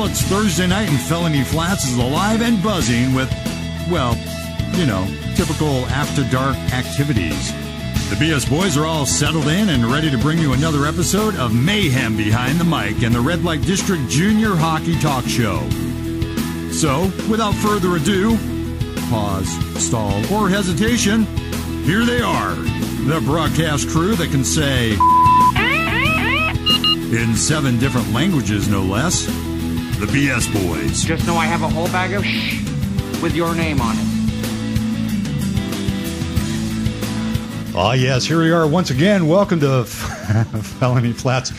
it's Thursday night and Felony Flats is alive and buzzing with, well, you know, typical after-dark activities. The BS boys are all settled in and ready to bring you another episode of Mayhem Behind the Mic and the Red Light District Junior Hockey Talk Show. So, without further ado, pause, stall, or hesitation, here they are, the broadcast crew that can say, in 7 different languages no less, the BS boys. Just know I have a whole bag of shh with your name on it. Ah, yes, here we are once again. Welcome to Felony Flats.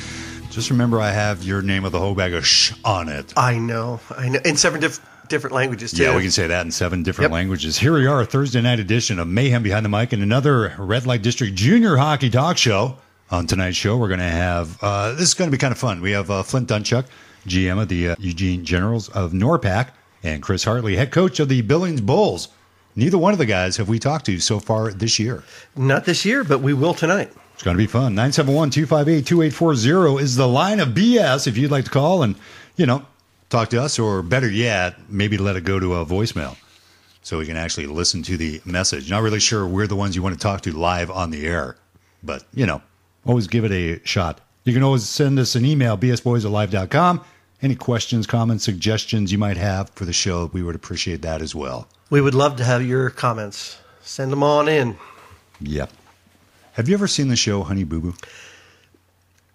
Just remember, I have your name with a whole bag of shh on it. I know. In 7 different languages, too. Yeah, we can say that in 7 different languages. Here we are, a Thursday night edition of Mayhem Behind the Mic and another Red Light District Junior Hockey Talk Show. On tonight's show, we're going to have, this is going to be kind of fun. We have Flint Doungchak, GM of the Eugene Generals of NORPAC, and Chris Hartly, head coach of the Billings Bulls. Neither one of the guys have we talked to so far this year. Not this year, but we will tonight. It's going to be fun. 971-258-2840 is the line of BS if you'd like to call and, you know, talk to us, or better yet, maybe let it go to a voicemail so we can actually listen to the message. Not really sure we're the ones you want to talk to live on the air, but, you know, always give it a shot. You can always send us an email, bsboys@live.com. Any questions, comments, suggestions you might have for the show, we would appreciate that as well. We would love to have your comments. Send them on in. Yep. Have you ever seen the show Honey Boo Boo?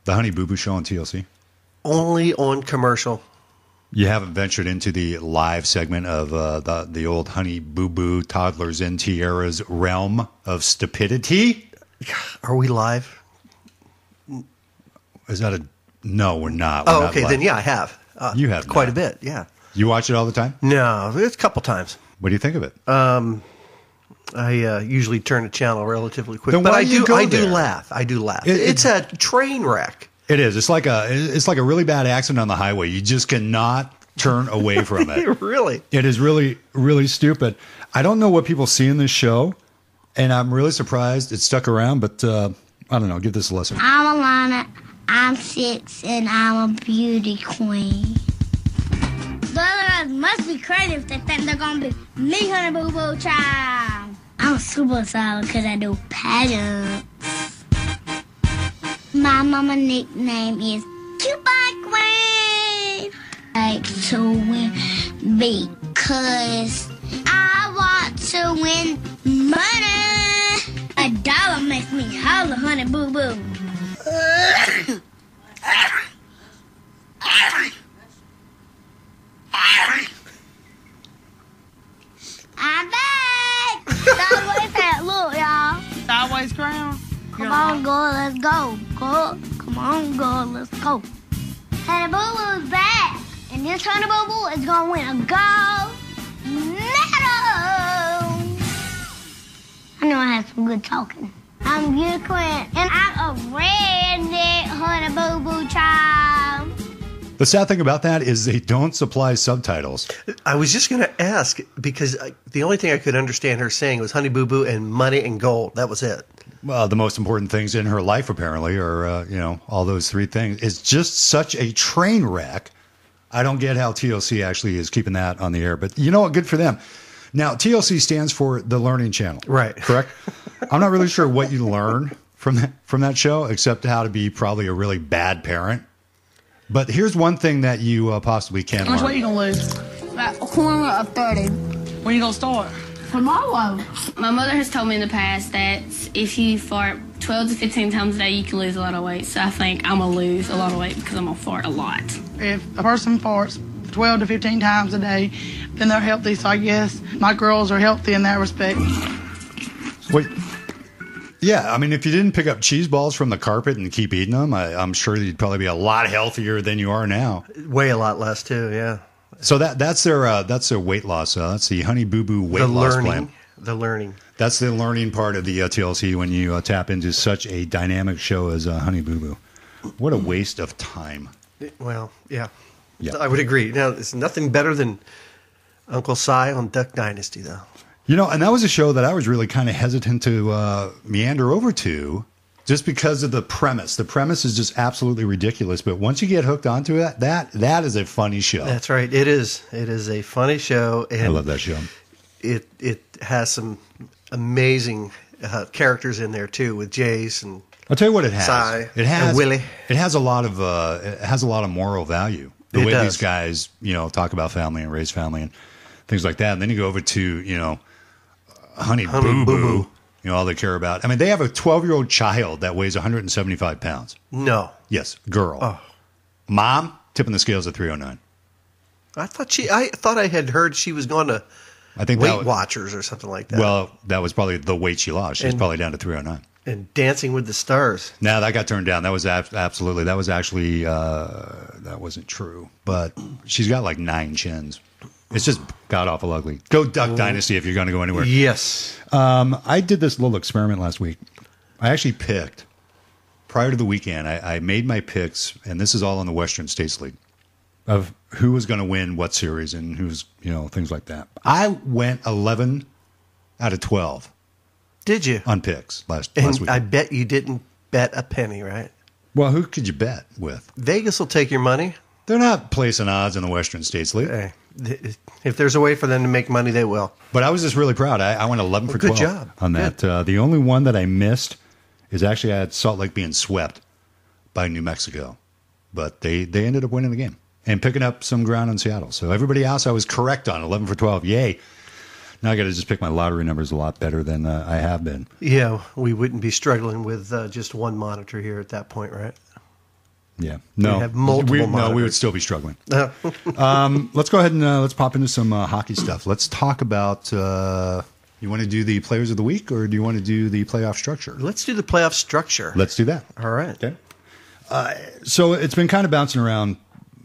The Honey Boo Boo show on TLC? Only on commercial. You haven't ventured into the live segment of the old Honey Boo Boo Toddlers in Tiara's realm of stupidity? Are we live? Is that a... No, we're not. Oh, not okay. live. Then, yeah, I have. You have quite not. a bit, yeah. You watch it all the time? No, it's a couple times. What do you think of it? I usually turn the channel relatively quick, Then but why I do do you go there? laugh. I do laugh. It's a train wreck. It is. It's like a really bad accident on the highway. You just cannot turn away from it. Really? It is really, really stupid. I don't know what people see in this show, and I'm really surprised it stuck around, but I don't know. Give this a listen. I'm Alana. I'm 6, and I'm a beauty queen. The other guys must be crazy if they think they're going to be me, Honey Boo Boo Child. I'm super solid because I do pageants. My mama nickname is Cute Boy Queen. I like to win because I want to win money. A dollar makes me holler, Honey Boo Boo. I'm back! Sideways hat, look, y'all. Sideways crown. Come on, girl, let's go. Girl, come on, girl, let's go. Honey Boo Boo's back, and this Honey Boo Boo is gonna win a gold medal. I know I have some good talking. I'm Beauty Queen, and I'm a redneck Honey Boo Boo child. The sad thing about that is they don't supply subtitles. I was just going to ask, because the only thing I could understand her saying was Honey Boo Boo and money and gold. That was it. Well, the most important things in her life, apparently, are, you know, all those 3 things. It's just such a train wreck. I don't get how TLC actually is keeping that on the air. But you know what? Good for them. Now, TLC stands for the Learning Channel. Right. Correct? I'm not really sure what you learn from that show, except how to be probably a really bad parent. But here's one thing that you possibly can How much learn. weight you gonna lose? About a corner of 30. When you gonna start? Tomorrow. My mother has told me in the past that if you fart 12 to 15 times a day, you can lose a lot of weight. So I think I'm gonna lose a lot of weight because I'm gonna fart a lot. If a person farts 12 to 15 times a day, then they're healthy. So I guess my girls are healthy in that respect. Wait. Yeah, I mean, if you didn't pick up cheese balls from the carpet and keep eating them, I'm sure you'd probably be a lot healthier than you are now. Weigh a lot less, too, yeah. So that's their weight loss. That's the Honey Boo Boo weight loss plan. The learning. That's the learning part of the TLC when you tap into such a dynamic show as Honey Boo Boo. What a waste of time. Well, yeah. Yeah. I would agree. Now, it's nothing better than Uncle Si on Duck Dynasty, though. You know, and that was a show that I was really kind of hesitant to meander over to just because of the premise. The premise is just absolutely ridiculous. But once you get hooked onto it, that is a funny show. That's right. It is. It is a funny show. And I love that show. It has some amazing characters in there too, with Jace and I'll tell you what it has. Cy It has and Willie. It has a lot of moral value. The It way does. these guys, talk about family and raise family and things like that. And then you go over to, Honey Boo Boo. All they care about. I mean, they have a 12-year-old child that weighs 175 pounds. No. Yes, girl. Oh. Mom, tipping the scales at 309. I thought I had heard she was going to I think Weight Watchers or something like that. Well, that was probably the weight she lost. She's probably down to 309. And Dancing with the Stars. No, that got turned down. That was absolutely. That was actually that wasn't true. But she's got like 9 chins. It's just god awful ugly. Go Duck Dynasty if you're going to go anywhere. Yes. I did this little experiment last week. I actually picked prior to the weekend. I made my picks, and this is all in the Western States League, of who was going to win what series and who's things like that. I went 11 out of 12. Did you? On picks last And week. I bet you didn't bet a penny, right? Well, who could you bet with? Vegas will take your money. They're not placing odds in the Western States League. Hey, if there's a way for them to make money, they will. But I was just really proud. I went 11 for 12 good job. on that. The only one that I missed is actually I had Salt Lake being swept by New Mexico. But they ended up winning the game and picking up some ground in Seattle. So everybody else I was correct on, 11 for 12. Yay. Now I got to just pick my lottery numbers a lot better than I have been. Yeah, we wouldn't be struggling with just one monitor here at that point, right? Yeah. No. We have multiple monitors. we would still be struggling. Let's go ahead and let's pop into some hockey stuff. Let's talk about, you want to do the players of the week or do you want to do the playoff structure? Let's do the playoff structure. Let's do that. All right. Okay. So it's been kind of bouncing around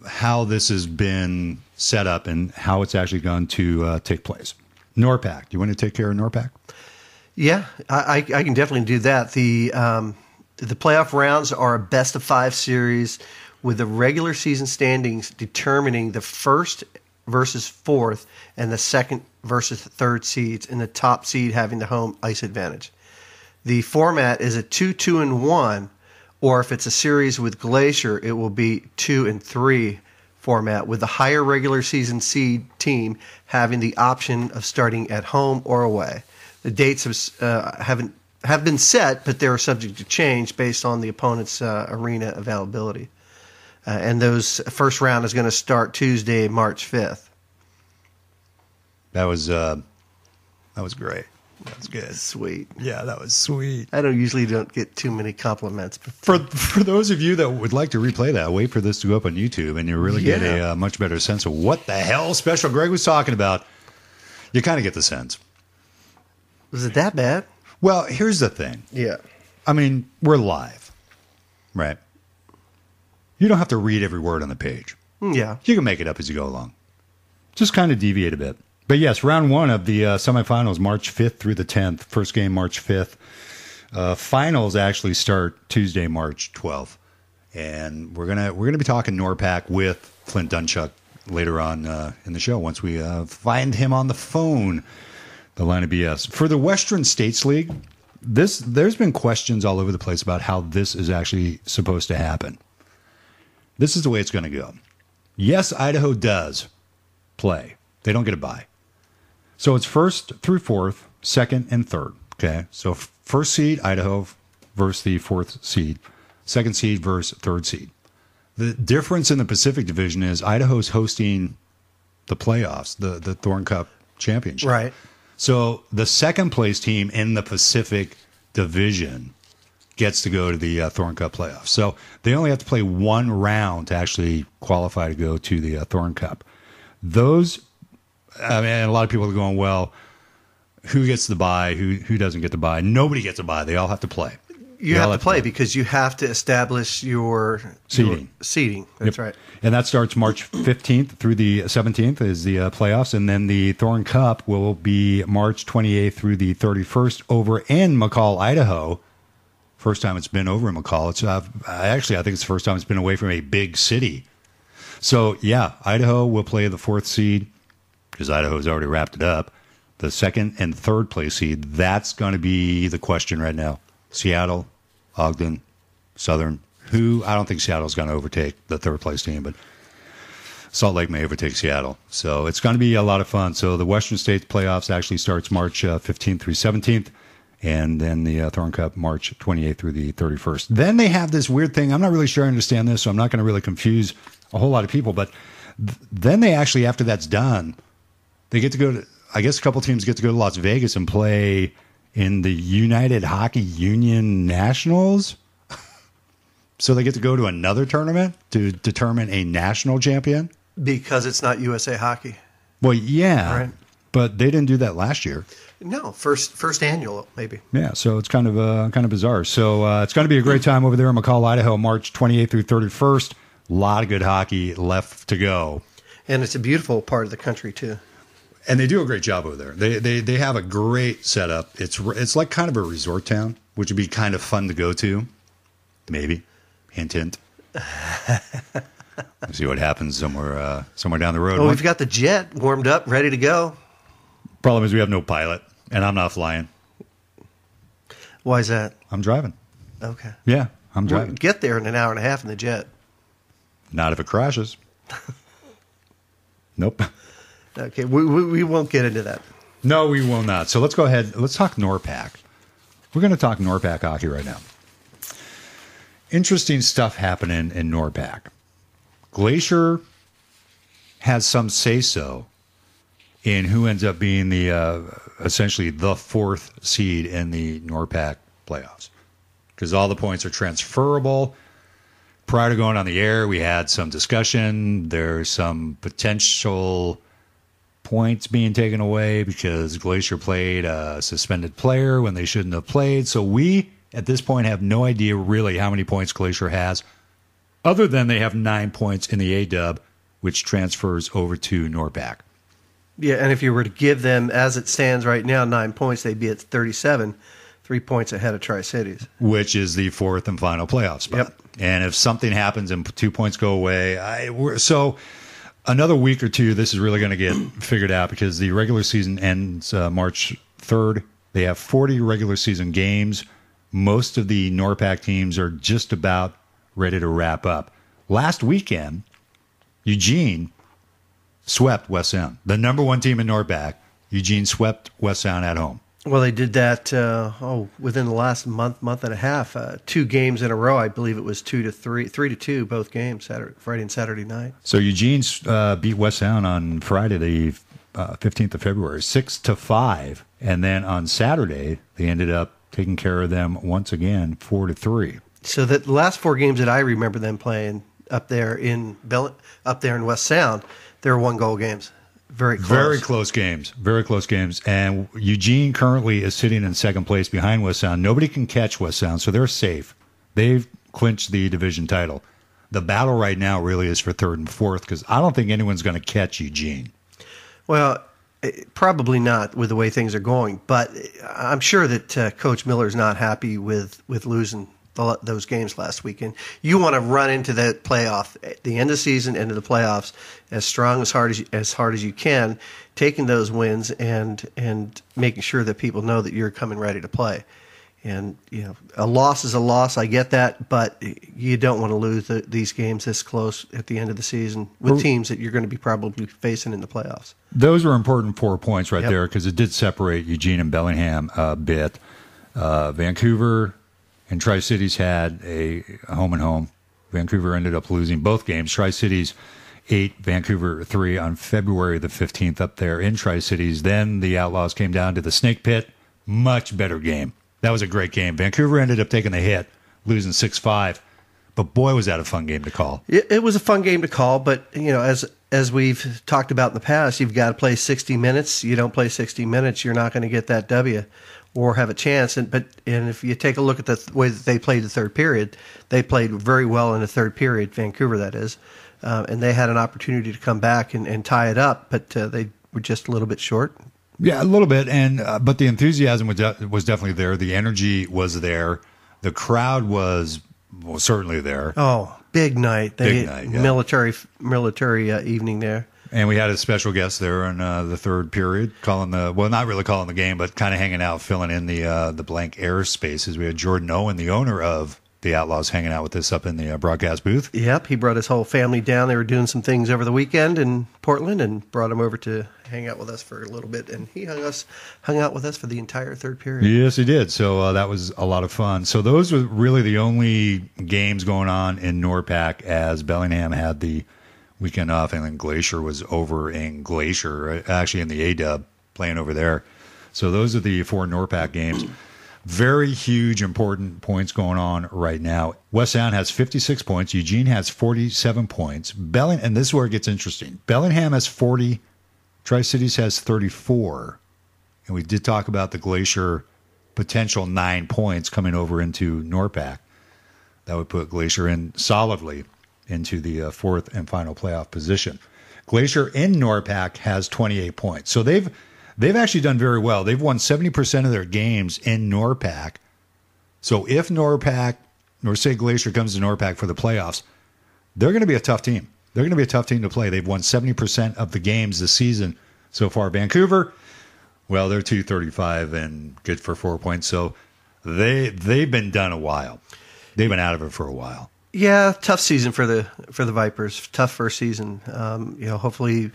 how this has been set up and how it's actually going to take place. NORPAC. Do you want to take care of NORPAC? Yeah, I can definitely do that. The playoff rounds are a best-of-5 series with the regular season standings determining the first versus fourth and the second versus third seeds, and the top seed having the home ice advantage. The format is a 2-2-1, or if it's a series with Glacier, it will be 2-3 format, with the higher regular season seed team having the option of starting at home or away. The dates have been set, but they're subject to change based on the opponent's arena availability. And those first round is going to start Tuesday, March 5th. That was great. That was good. Sweet. Yeah, that was sweet. I don't get too many compliments. But For those of you that would like to replay that, wait for this to go up on YouTube, and you really get a much better sense of what the hell Special Greg was talking about. You kind of get the sense. Was it that bad? Well, here's the thing. Yeah. I mean, we're live, right? You don't have to read every word on the page. Yeah. You can make it up as you go along. Just kind of deviate a bit. But yes, round one of the semifinals, March 5th through the 10th. First game, March 5th. Finals actually start Tuesday, March 12th. And we're gonna be talking NORPAC with Flint Doungchak later on in the show once we find him on the phone. The line of BS. For the Western States League, there's been questions all over the place about how this is actually supposed to happen. This is the way it's going to go. Yes, Idaho does play. They don't get a bye. So it's first through fourth, second, and third. Okay, so first seed, Idaho versus the fourth seed. Second seed versus third seed. The difference in the Pacific Division is Idaho's hosting the playoffs, the Thorn Cup Championship. Right. So the second place team in the Pacific Division gets to go to the Thorn Cup playoffs. So they only have to play one round to actually qualify to go to the Thorn Cup. A lot of people are going, well, who gets the bye? Who doesn't get the bye? Nobody gets a bye. They all have to play. You have to play because you have to establish your seeding. That's right. And that starts March 15th through the 17th is the playoffs. And then the Thorn Cup will be March 28th through the 31st over in McCall, Idaho. First time it's been over in McCall. It's I think it's the first time it's been away from a big city. So, yeah, Idaho will play the fourth seed because Idaho's already wrapped it up. The second and third place seed, that's going to be the question right now. Seattle Ogden, Southern, who I don't think Seattle's going to overtake the third-place team, but Salt Lake may overtake Seattle. So it's going to be a lot of fun. So the Western States playoffs actually starts March 15th through 17th, and then the Thorn Cup March 28th through the 31st. Then they have this weird thing. I'm not really sure I understand this, so I'm not going to really confuse a whole lot of people. But then they actually, after that's done, they get to go to, I guess a couple teams get to go to Las Vegas and play in the United Hockey Union Nationals. So they get to go to another tournament to determine a national champion? Because it's not USA Hockey. Well, yeah, right. But they didn't do that last year. No, first annual, maybe. Yeah, so it's kind of bizarre. So it's going to be a great time over there in McCall, Idaho, March 28th through 31st. A lot of good hockey left to go. And it's a beautiful part of the country, too. And they do a great job over there. They have a great setup. It's like kind of a resort town, which would be kind of fun to go to. Maybe. Hint, hint. We'll see what happens somewhere down the road. Well, we've got the jet warmed up, ready to go. Problem is we have no pilot, and I'm not flying. Why is that? I'm driving. Okay. Yeah, I'm driving. We'll get there in an hour and a half in the jet. Not if it crashes. Nope. Okay, we won't get into that. No, we will not. So let's go ahead. Let's talk NORPAC. We're going to talk NORPAC hockey right now. Interesting stuff happening in NORPAC. Glacier has some say-so in who ends up being the essentially the fourth seed in the NORPAC playoffs, because all the points are transferable. Prior to going on the air, we had some discussion. There's some potential points being taken away because Glacier played a suspended player when they shouldn't have played. So we, at this point, have no idea really how many points Glacier has, other than they have 9 points in the A-Dub, which transfers over to NORPAC. Yeah, and if you were to give them, as it stands right now, 9 points, they'd be at 37, 3 points ahead of Tri-Cities. Which is the fourth and final playoff spot. Yep. And if something happens and 2 points go away, so another week or two, this is really going to get figured out, because the regular season ends March 3rd. They have 40 regular season games. Most of the NORPAC teams are just about ready to wrap up. Last weekend, Eugene swept West Sound. The number one team in NORPAC, Eugene swept West Sound at home. Well, they did that within the last month and a half. 2 games in a row. I believe it was 2-3, 3-2, both games, Friday and Saturday night. So Eugene beat West Sound on Friday, the 15th of February, 6-5. And then on Saturday, they ended up taking care of them once again, 4-3. So the last 4 games that I remember them playing up there in West Sound, they were 1-goal games. Very close. Very close games. Very close games. And Eugene currently is sitting in second place behind West Sound. Nobody can catch West Sound, so they're safe. They've clinched the division title. The battle right now really is for third and fourth, because I don't think anyone's going to catch Eugene. Well, probably not with the way things are going, but I'm sure that Coach Miller's not happy with losing those games last weekend. You want to run into that playoff at the end of the season, into the playoffs, as strong, as hard as you can, taking those wins and making sure that people know that you're coming ready to play. And a loss is a loss. I get that, but you don't want to lose these games this close at the end of the season with teams that you're going to be probably facing in the playoffs. Those were important 4 points right there, because it did separate Eugene and Bellingham a bit. Vancouver and Tri-Cities had a home and home. Vancouver ended up losing both games. Tri-Cities 8, Vancouver 3 on February the 15th up there in Tri-Cities. Then the Outlaws came down to the Snake Pit. Much better game. That was a great game. Vancouver ended up taking the hit, losing 6-5. But boy, was that a fun game to call. It was a fun game to call, but as we've talked about in the past, you've got to play 60 minutes. You don't play 60 minutes, you're not going to get that W or have a chance. And if you take a look at the way that they played the third period, they played very well in the third period, Vancouver that is, and they had an opportunity to come back and tie it up, but they were just a little bit short. Yeah, a little bit, but the enthusiasm was definitely there. The energy was there. The crowd was certainly there. Oh, big night. Big night, yeah. Military evening there. And we had a special guest there in the third period, not really calling the game, but kind of hanging out, filling in the blank air spaces. We had Jordan Owen, the owner of the Outlaws, hanging out with us up in the broadcast booth. Yep, he brought his whole family down. They were doing some things over the weekend in Portland and brought him over to hang out with us for a little bit. And he hung out with us for the entire third period. Yes, he did. So that was a lot of fun. So those were really the only games going on in NORPAC, as Bellingham had the weekend off, and then Glacier was over in Glacier, actually in the A-Dub, playing over there. So those are the 4 NORPAC games. Very huge, important points going on right now. West Sound has 56 points. Eugene has 47 points. And this is where it gets interesting. Bellingham has 40. Tri-Cities has 34. And we did talk about the Glacier potential 9 points coming over into NORPAC. That would put Glacier in solidly into the fourth and final playoff position. Glacier in NORPAC has 28 points. So they've actually done very well. They've won 70% of their games in NORPAC. So if NORPAC, or say Glacier comes to NORPAC for the playoffs, they're going to be a tough team. They're going to be a tough team to play. They've won 70% of the games this season so far. Vancouver, well, they're 235 and good for 4 points. So they've been done a while. They've been out of it for a while. Yeah, tough season for the Vipers. Tough first season. Hopefully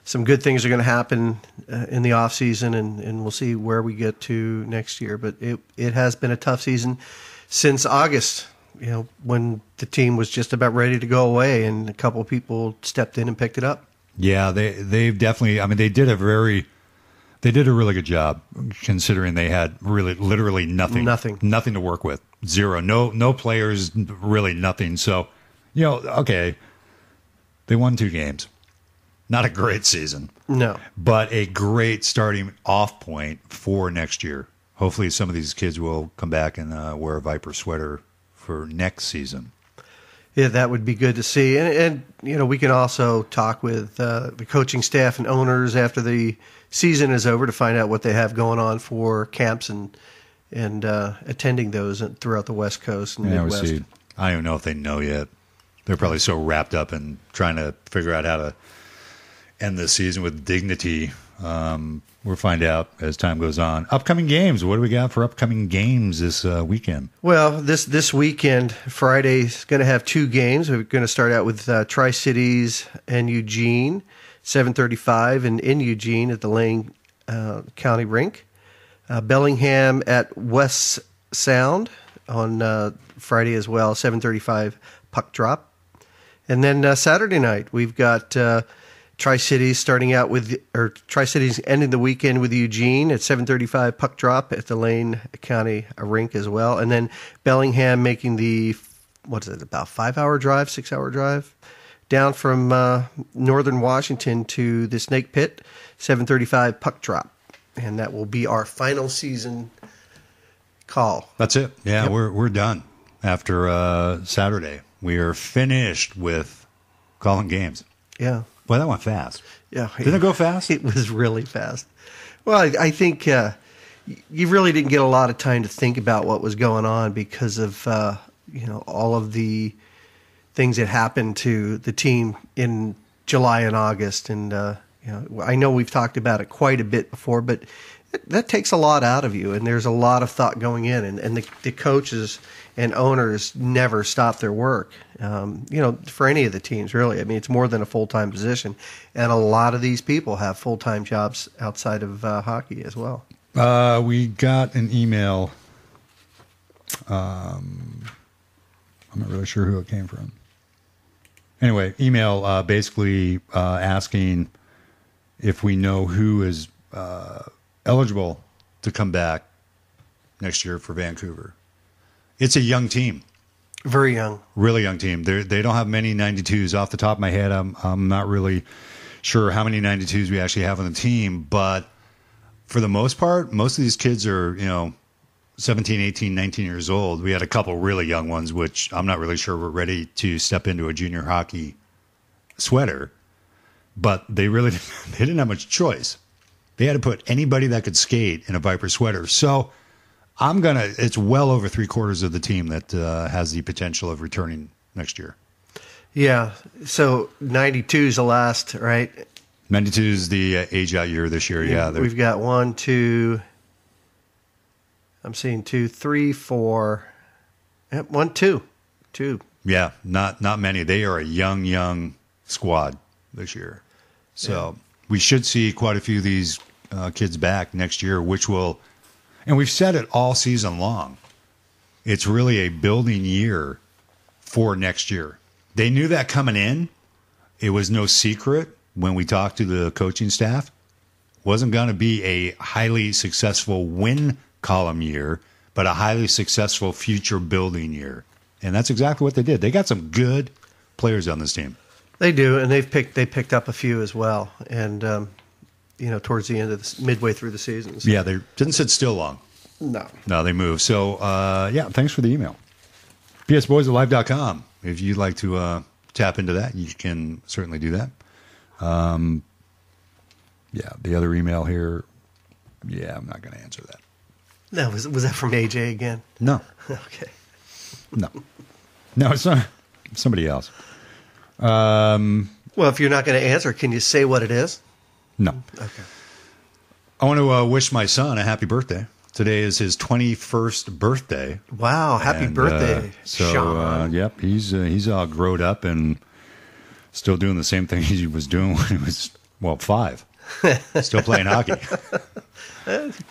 some good things are going to happen in the off season, and we'll see where we get to next year. But it has been a tough season since August. When the team was just about ready to go away, and a couple of people stepped in and picked it up. Yeah, they've definitely. I mean, they did a really good job, considering they had literally nothing to work with. Zero. No players, really nothing. So, okay, they won 2 games. Not a great season. No. But a great starting off point for next year. Hopefully some of these kids will come back and wear a Viper sweater for next season. Yeah, that would be good to see. And we can also talk with the coaching staff and owners after the season is over to find out what they have going on for camps and attending those throughout the West Coast and Midwest. I don't even know if they know yet. They're probably so wrapped up in trying to figure out how to end the season with dignity. We'll find out as time goes on. Upcoming games. What do we got for upcoming games this weekend? Well, this weekend, Friday's going to have 2 games. We're going to start out with Tri-Cities and Eugene, 7:35, and in Eugene at the Lane County Rink. Bellingham at West Sound on Friday as well, 7:35 puck drop. And then Saturday night, we've got Tri-Cities Tri-Cities ending the weekend with Eugene at 7:35 puck drop at the Lane County Rink as well. And then Bellingham making the, about 5-hour drive, 6-hour drive down from northern Washington to the Snake Pit, 7:35 puck drop. And that will be our final season call. That's it. Yeah, yep. We're done after Saturday. We are finished with calling games. Yeah. Well, that went fast. Yeah. Didn't it go fast? It was really fast. Well, I think you really didn't get a lot of time to think about what was going on because of all of the things that happened to the team in July and August. And I know we've talked about it quite a bit before, but that takes a lot out of you, and there's a lot of thought going in, and the coaches and owners never stop their work, for any of the teams, really. I mean, it's more than a full-time position, and a lot of these people have full-time jobs outside of hockey as well. We got an email. I'm not really sure who it came from. Anyway, email basically asking if we know who is eligible to come back next year for Vancouver. It's a young team. Very young. Really young team. They don't have many 92s. Off the top of my head, I'm not really sure how many 92s we actually have on the team, but for the most part, most of these kids are, 17, 18, 19 years old. We had a couple really young ones, which I'm not really sure were ready to step into a junior hockey sweater, but they didn't have much choice. They had to put anybody that could skate in a Viper sweater. So it's well over 3/4 of the team that has the potential of returning next year. Yeah. So 92 is the last, right? 92 is the age out year this year. Yeah, we've got 1, 2. I'm seeing 2, 3, 4. Yep, 1, 2. 2. Yeah, not many. They are a young squad this year. So we should see quite a few of these kids back next year, which will, and we've said it all season long, it's really a building year for next year. They knew that coming in. It was no secret when we talked to the coaching staff. Wasn't going to be a highly successful win column year, but a highly successful future building year. And that's exactly what they did. They got some good players on this team. They do, and they picked up a few as well. And towards the end of midway through the season. So. Yeah, they didn't sit still long. No, they moved. So thanks for the email. psboysalive.com. If you'd like to tap into that, you can certainly do that. The other email here. Yeah, I'm not going to answer that. No, was that from AJ again? No. Okay. No, it's not. Somebody else. Well, if you're not going to answer, can you say what it is? No. Okay. I want to wish my son a happy birthday. Today is his 21st birthday. Wow, happy birthday, Sean. Yep, he's all grown up and still doing the same thing he was doing when he was, 5. Still playing hockey.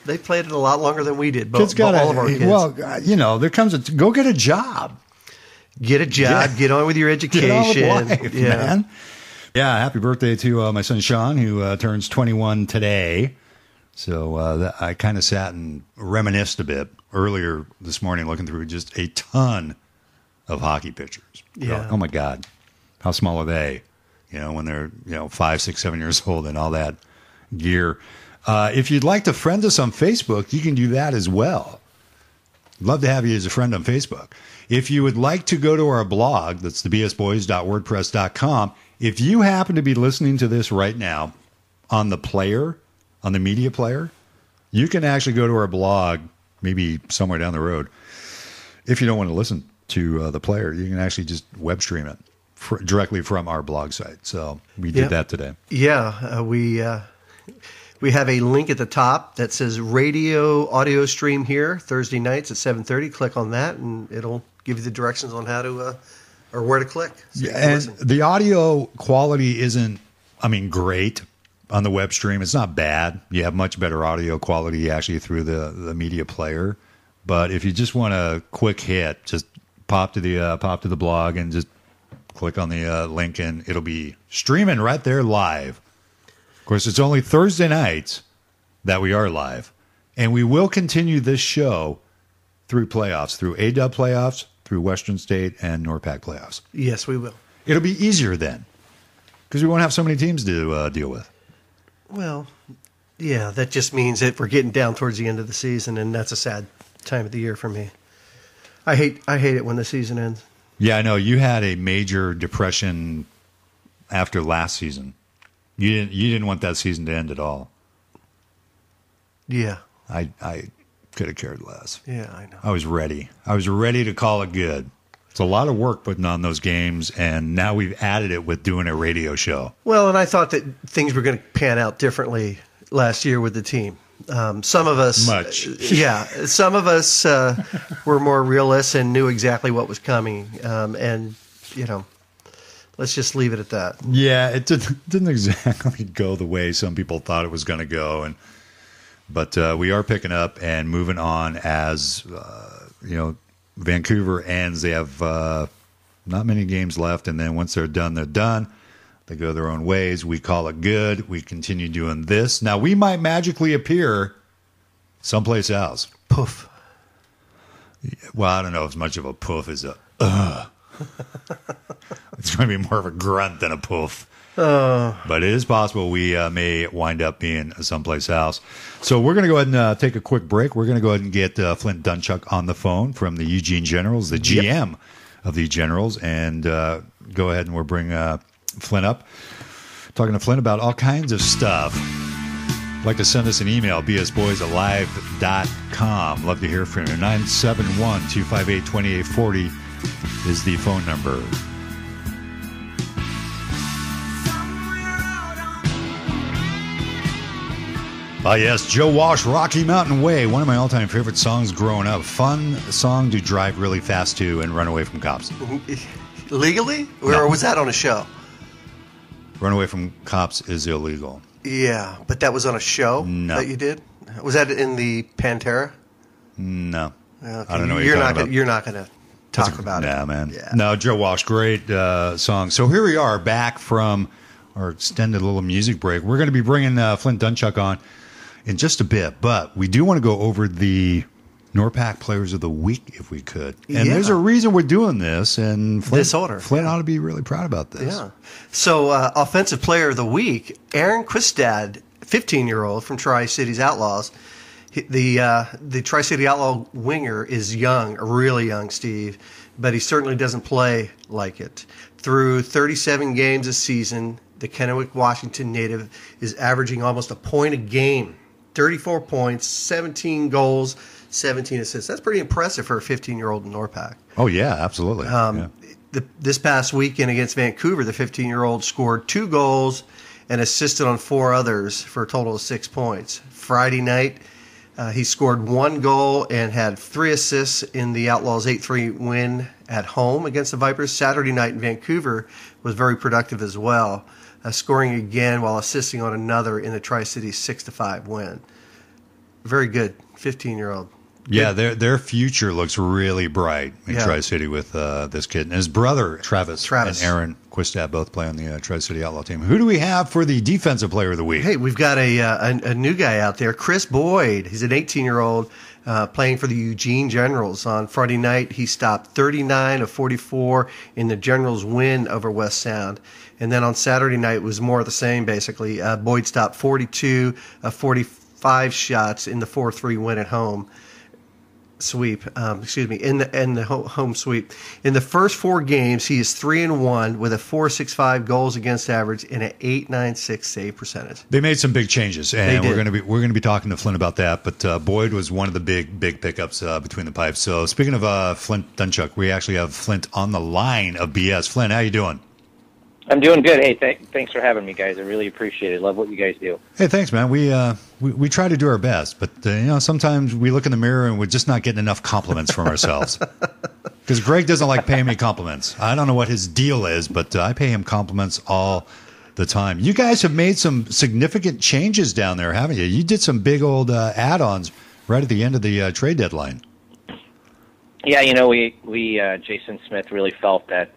They played it a lot longer than we did, all of our kids. Well, there comes go get a job. Get a job. Get on with your education. Get on with life, man. Yeah, happy birthday to my son Sean, who turns 21 today. So I kind of sat and reminisced a bit earlier this morning, looking through just a ton of hockey pictures. Yeah. Oh my God, how small are they? When they're 5, 6, 7 years old and all that gear. If you'd like to friend us on Facebook, you can do that as well. Love to have you as a friend on Facebook. If you would like to go to our blog, that's thebsboys.wordpress.com. If you happen to be listening to this right now on the media player, you can actually go to our blog, maybe somewhere down the road. If you don't want to listen to the player, you can actually just web stream it directly from our blog site. So we did that today. Yeah, we have a link at the top that says radio audio stream here Thursday nights at 7:30. Click on that, and it'll give you the directions on how to or where to click. So and the audio quality isn't, great on the web stream. It's not bad. You have much better audio quality actually through the media player. But if you just want a quick hit, just pop to the blog and just click on the link, and it'll be streaming right there live. Of course, it's only Thursday nights that we are live, and we will continue this show through playoffs, through A-Dub playoffs, through Western State and NORPAC playoffs. Yes, we will. It'll be easier then because we won't have so many teams to deal with. Well, yeah, that just means that we're getting down towards the end of the season, and that's a sad time of the year for me. I hate it when the season ends. Yeah, I know. You had a major depression after last season. You didn't want that season to end at all. Yeah. I could have cared less. Yeah, I know. I was ready. I was ready to call it good. It's a lot of work putting on those games, and now we've added it with doing a radio show. Well, and I thought that things were going to pan out differently last year with the team. Some of us, some of us were more realists and knew exactly what was coming, and let's just leave it at that. Yeah, it didn't exactly go the way some people thought it was going to go, but we are picking up and moving on as Vancouver ends. They have not many games left, and then once they're done, they're done. They go their own ways. We call it good. We continue doing this. Now, we might magically appear someplace else. Poof. Well, I don't know as much of a poof as a It's going to be more of a grunt than a poof. But it is possible we may wind up being someplace else. So we're going to go ahead and take a quick break. We're going to go ahead and get Flint Doungchak on the phone from the Eugene Generals, the GM of the Generals, and go ahead and we'll bring Flint up. Talking to Flint about all kinds of stuff. Like to send us an email, bsboysalive.com. Love to hear from you. 971-258-2840 is the phone number. Yes, Joe Walsh, Rocky Mountain Way, one of my all-time favorite songs growing up. Fun song to drive really fast to and run away from cops. Legally? Or was that on a show? Run away from cops is illegal. Yeah, but that was on a show that you did? Was that in the Pantera? No. Okay. I don't know what you're talking not about. You're not going to talk about it. Nah, man. Yeah. No, Joe Walsh, great song. So here we are back from our extended little music break. We're going to be bringing Flint Doungchak on in just a bit, but we do want to go over the NORPAC Players of the Week if we could. And there's a reason we're doing this, and Flint ought to be really proud about this. Yeah. So, Offensive Player of the Week, Aaron Quistad, 15-year-old from Tri-Cities Outlaws. The Tri-City Outlaw winger is young, really young, Steve, but he certainly doesn't play like it. Through 37 games a season, the Kennewick, Washington native is averaging almost a point a game. 34 points, 17 goals, 17 assists. That's pretty impressive for a 15-year-old in NORPAC. Oh, yeah, absolutely. This past weekend against Vancouver, the 15-year-old scored 2 goals and assisted on 4 others for a total of 6 points. Friday night, he scored 1 goal and had 3 assists in the Outlaws' 8-3 win at home against the Vipers. Saturday night in Vancouver was very productive as well, scoring again while assisting on another in the Tri-Cities 6-5 win. Very good, 15-year-old. Yeah, their future looks really bright in Tri-City with this kid. And his brother, Travis. And Aaron Quistad both play on the Tri-City Outlaw team. Who do we have for the Defensive Player of the Week? Hey, we've got a new guy out there, Chris Boyd. He's an 18-year-old playing for the Eugene Generals. On Friday night, he stopped 39 of 44 in the Generals' win over West Sound. And then on Saturday night, it was more of the same, basically. Boyd stopped 42 of 45 shots in the 4-3 win at home. Sweep, in the home sweep. In the first 4 games, he is 3-1 with a .465 goals against average and an .896 save percentage. They made some big changes, and we're going to be talking to Flint about that. But Boyd was one of the big pickups between the pipes. So speaking of Flint Doungchak, we actually have Flint on the line of BS. Flint, how you doing? I'm doing good. Hey, thanks for having me, guys. I really appreciate it. Love what you guys do. Hey, thanks, man. We try to do our best, but sometimes we look in the mirror and we're just not getting enough compliments from ourselves. Because Greg doesn't like paying me compliments. I don't know what his deal is, but I pay him compliments all the time. You guys have made some significant changes down there, haven't you? You did some big old add-ons right at the end of the trade deadline. Yeah, we Jason Smith really felt that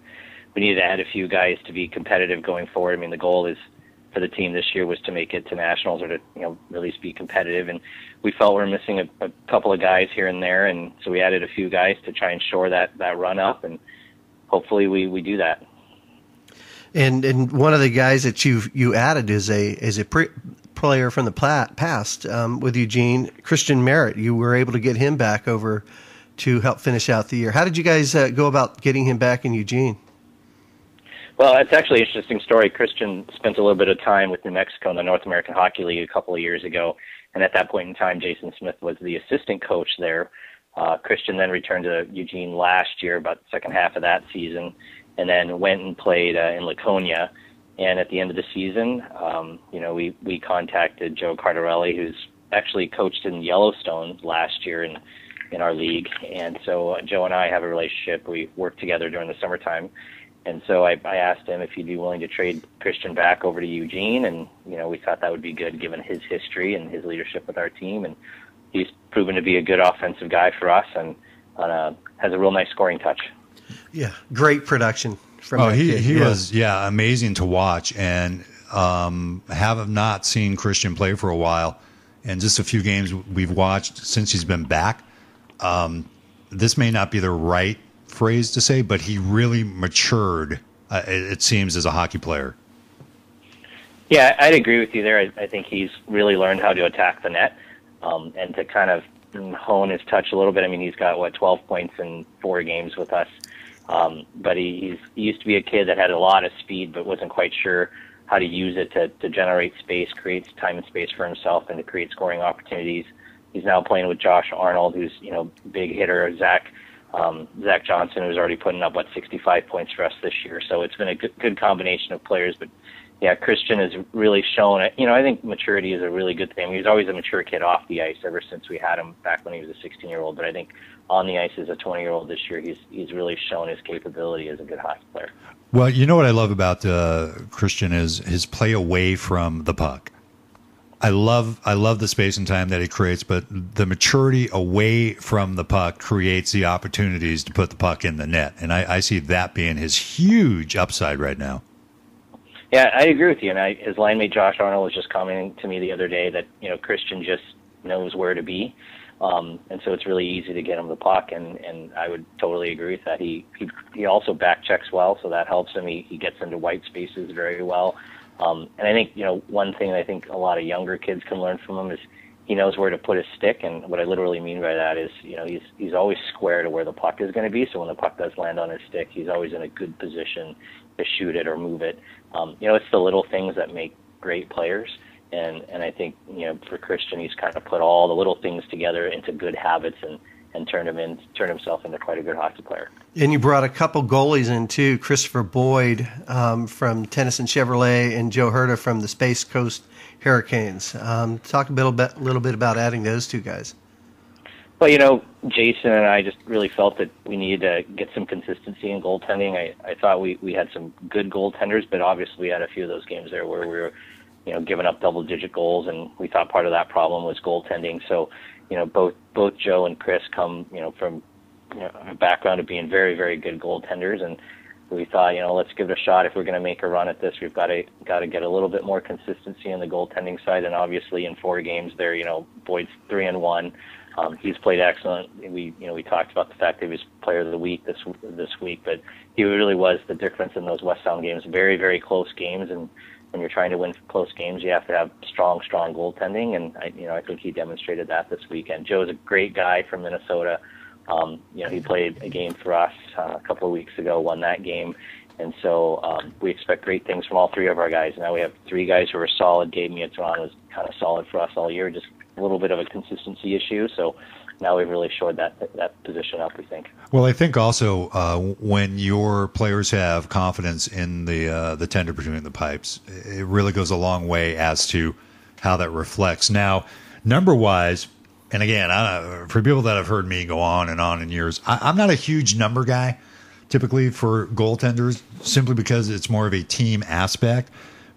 we needed to add a few guys to be competitive going forward. I mean, the goal is for the team this year was to make it to nationals or to really be competitive, and we felt we were missing a couple of guys here and there, and so we added a few guys to try and shore that run up, and hopefully we do that. And one of the guys that you added is a player from the past with Eugene, Christian Merritt. You were able to get him back over to help finish out the year. How did you guys go about getting him back in Eugene? Well, it's actually an interesting story. Christian spent a little bit of time with New Mexico in the North American Hockey League a couple of years ago, and at that point in time, Jason Smith was the assistant coach there. Christian then returned to Eugene last year, about the second half of that season, and then went and played in Laconia. And at the end of the season, we contacted Joe Cardarelli, who's actually coached in Yellowstone last year in our league. And so Joe and I have a relationship. We work together during the summertime. And so I asked him if he'd be willing to trade Christian back over to Eugene, and we thought that would be good given his history and his leadership with our team. And he's proven to be a good offensive guy for us, and has a real nice scoring touch. Yeah, great production from he was amazing to watch, and have not seen Christian play for a while, and just a few games we've watched since he's been back. This may not be the right phrase to say, but he really matured, it seems, as a hockey player. Yeah, I'd agree with you there. I think he's really learned how to attack the net, and to kind of hone his touch a little bit. I mean, he's got 12 points in 4 games with us, but he used to be a kid that had a lot of speed but wasn't quite sure how to use it to generate space, create time and space for himself, and to create scoring opportunities. He's now playing with Josh Arnold, who's big hitter, Zach Johnson, who's already putting up 65 points for us this year. So it's been a good combination of players. But yeah, Christian has really shown it. I think maturity is a really good thing. He was always a mature kid off the ice ever since we had him back when he was a 16-year-old. But I think on the ice as a 20-year-old this year, he's really shown his capability as a good hockey player. Well, you know what I love about Christian is his play away from the puck. I love the space and time that he creates, but the maturity away from the puck creates the opportunities to put the puck in the net. And I see that being his huge upside right now. Yeah, I agree with you. And his line mate Josh Arnold was just commenting to me the other day that Christian just knows where to be, and so it's really easy to get him the puck. And I would totally agree with that. He also back checks well, so that helps him. He gets into white spaces very well. And I think one thing I think a lot of younger kids can learn from him is he knows where to put his stick. And what I literally mean by that is he's always square to where the puck is going to be. So when the puck does land on his stick, he's always in a good position to shoot it or move it. It's the little things that make great players, and I think for Christian, he's kind of put all the little things together into good habits and turned himself into quite a good hockey player. And you brought a couple goalies in too, Christopher Boyd from Tennyson Chevrolet and Joe Herta from the Space Coast Hurricanes. Talk a little bit about adding those two guys. Well, Jason and I just really felt that we needed to get some consistency in goaltending. I thought we had some good goaltenders, but obviously we had a few of those games there where we were, giving up double-digit goals, and we thought part of that problem was goaltending. So, both Joe and Chris come, from a background of being very, very good goaltenders, and we thought, let's give it a shot. If we're going to make a run at this, we've got to get a little bit more consistency on the goaltending side. And obviously, in 4 games there, Boyd's 3-1. He's played excellent. We talked about the fact that he was Player of the Week this week, but he really was the difference in those West Sound games. Very, very close games, and when you're trying to win close games, you have to have strong goaltending, and I think he demonstrated that this weekend. Joe's a great guy from Minnesota. He played a game for us a couple of weeks ago, won that game, and so we expect great things from all 3 of our guys. Now we have 3 guys who are solid. Gabe Mietron was kind of solid for us all year, just a little bit of a consistency issue. So now we've really shored that position up, we think. Well, I think also when your players have confidence in the tender between the pipes, it really goes a long way as to how that reflects. Now, number-wise, and again, for people that have heard me go on in years, I'm not a huge number guy typically for goaltenders, simply because it's more of a team aspect.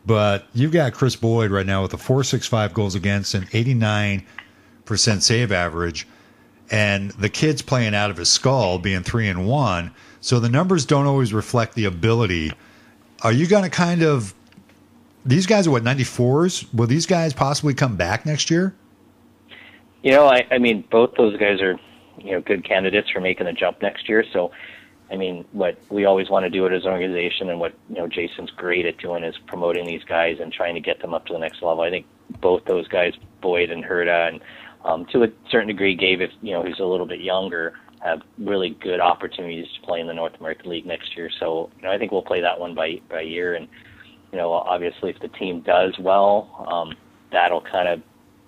But you've got Chris Boyd right now with a .465 goals against and 89% save average, and the kid's playing out of his skull, being 3-1. So the numbers don't always reflect the ability. Are you going to kind of – these guys are, 94s? Will these guys possibly come back next year? I mean, both those guys are, good candidates for making the jump next year. So, I mean, what we always want to do as an organization, and what Jason's great at doing, is promoting these guys and trying to get them up to the next level. I think both those guys, Boyd and Herta, and to a certain degree, Gabe, if who's a little bit younger, have really good opportunities to play in the North American League next year. So, I think we'll play that one by year. And obviously, if the team does well, that'll kind of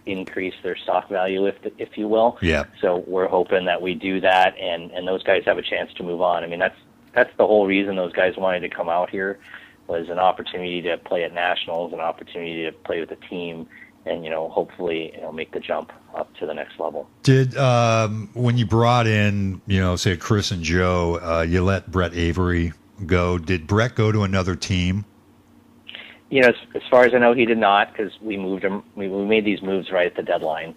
increase their stock value, if you will. Yeah. So we're hoping that we do that, and those guys have a chance to move on. I mean, that's the whole reason those guys wanted to come out here, was an opportunity to play at nationals, an opportunity to play with a team, and hopefully make the jump up to the next level. Did when you brought in say Chris and Joe, you let Brett Avery go? Did Brett go to another team? As far as I know, he did not, because we moved him. We made these moves right at the deadline,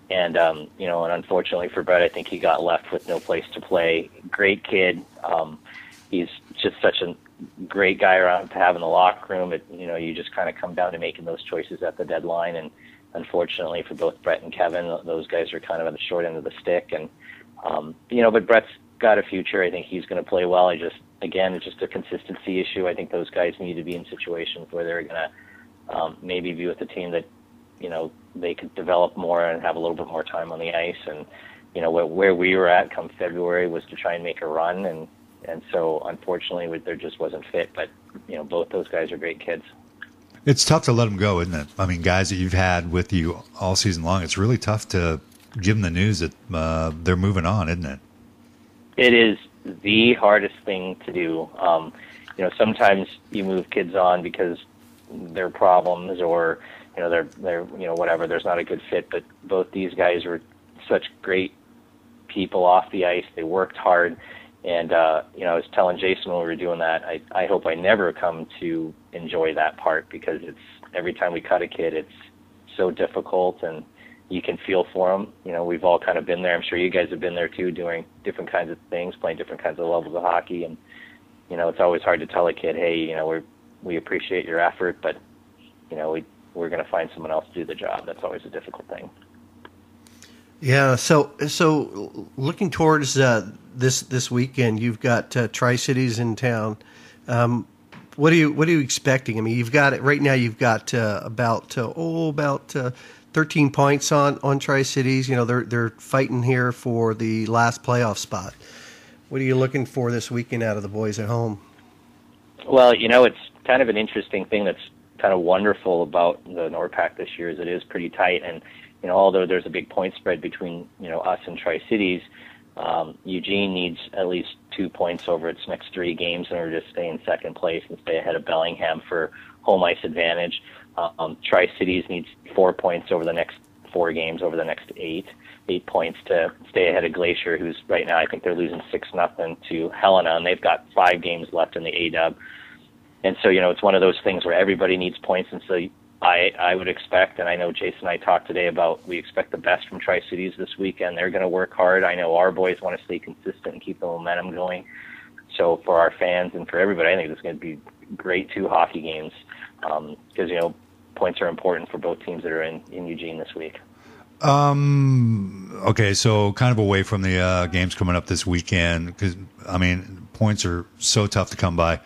and and unfortunately for Brett, I think he got left with no place to play. Great kid. He's just such a great guy around to have in the locker room. You just kind of come down to making those choices at the deadline, and unfortunately for both Brett and Kevin, those guys are kind of at the short end of the stick. And but Brett's got a future. I think he's going to play well. It's just a consistency issue. I think those guys need to be in situations where they're going to maybe be with a team that, they could develop more and have a little bit more time on the ice. And, where we were at come February was to try and make a run. And so, unfortunately, there just wasn't fit. But, both those guys are great kids. It's tough to let them go, isn't it? I mean, guys that you've had with you all season long, it's really tough to give them the news that they're moving on, isn't it? It is the hardest thing to do. Sometimes you move kids on because their problems or they're whatever. There's not a good fit. But both these guys were such great people off the ice. They worked hard. And, I was telling Jason when we were doing that, I hope I never come to enjoy that part, because it's every time we cut a kid, it's so difficult, and you can feel for them. We've all kind of been there. I'm sure you guys have been there too, doing different kinds of things, playing different kinds of levels of hockey. And, it's always hard to tell a kid, hey, we appreciate your effort, but, we're going to find someone else to do the job. That's always a difficult thing. Yeah. So looking towards this weekend, you've got Tri-Cities in town. What are you expecting? I mean, you've got it right now. You've got about 13 points on Tri-Cities. They're fighting here for the last playoff spot. What are you looking for this weekend out of the boys at home? Well, it's kind of an interesting thing that's kind of wonderful about the NORPAC this year is it is pretty tight. And, although there's a big point spread between, us and Tri-Cities, Eugene needs at least 2 points over its next 3 games in order to stay in second place and stay ahead of Bellingham for home ice advantage. Tri-Cities needs 4 points over the next 4 games over the next 8 points to stay ahead of Glacier, who's right now, I think they're losing 6-0 to Helena, and they've got 5 games left in the A-Dub. And so, it's one of those things where everybody needs points. And so I would expect, and I know Jason and I talked today about, we expect the best from Tri-Cities this weekend. They're going to work hard. I know our boys want to stay consistent and keep the momentum going. So for our fans and for everybody, I think it's going to be great 2 hockey games because, points are important for both teams that are in Eugene this week. Okay, so kind of away from the games coming up this weekend, because, points are so tough to come by.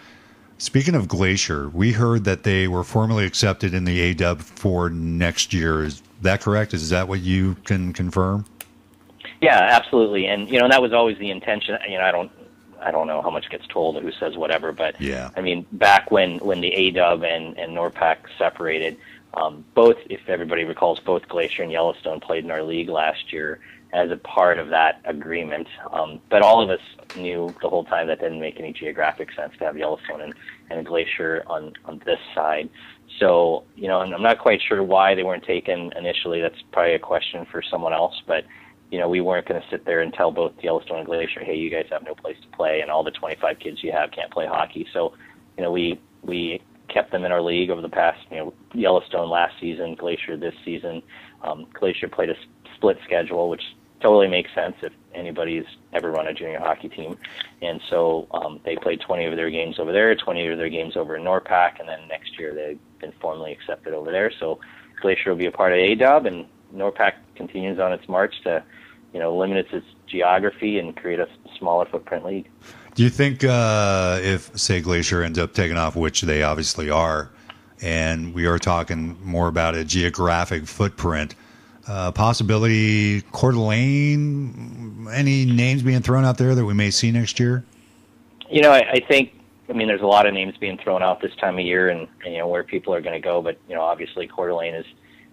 Speaking of Glacier, we heard that they were formally accepted in the A-Dub for next year. Is that correct? Is that what you can confirm? Yeah, absolutely. And, that was always the intention. I don't know how much gets told or who says whatever, but, yeah. Back when the A-Dub and NORPAC separated, both, if everybody recalls, both Glacier and Yellowstone played in our league last year as a part of that agreement. But all of us knew the whole time that didn't make any geographic sense to have Yellowstone and Glacier on this side. So, I'm not quite sure why they weren't taken initially. That's probably a question for someone else. But, we weren't going to sit there and tell both Yellowstone and Glacier, hey, you guys have no place to play, and all the 25 kids you have can't play hockey. So, we kept them in our league over the past, Yellowstone last season, Glacier this season. Glacier played a split schedule, which totally makes sense if anybody's ever run a junior hockey team. And so they played 20 of their games over there, 20 of their games over in NORPAC, and then next year they've been formally accepted over there. So Glacier will be a part of A-Dub, and NORPAC continues on its march to, limit its geography and create a smaller footprint league. Do you think if, say, Glacier ends up taking off, which they obviously are, and we are talking more about a geographic footprint, possibility Coeur d'Alene, any names being thrown out there that we may see next year? I think, there's a lot of names being thrown out this time of year and where people are going to go. But, obviously Coeur d'Alene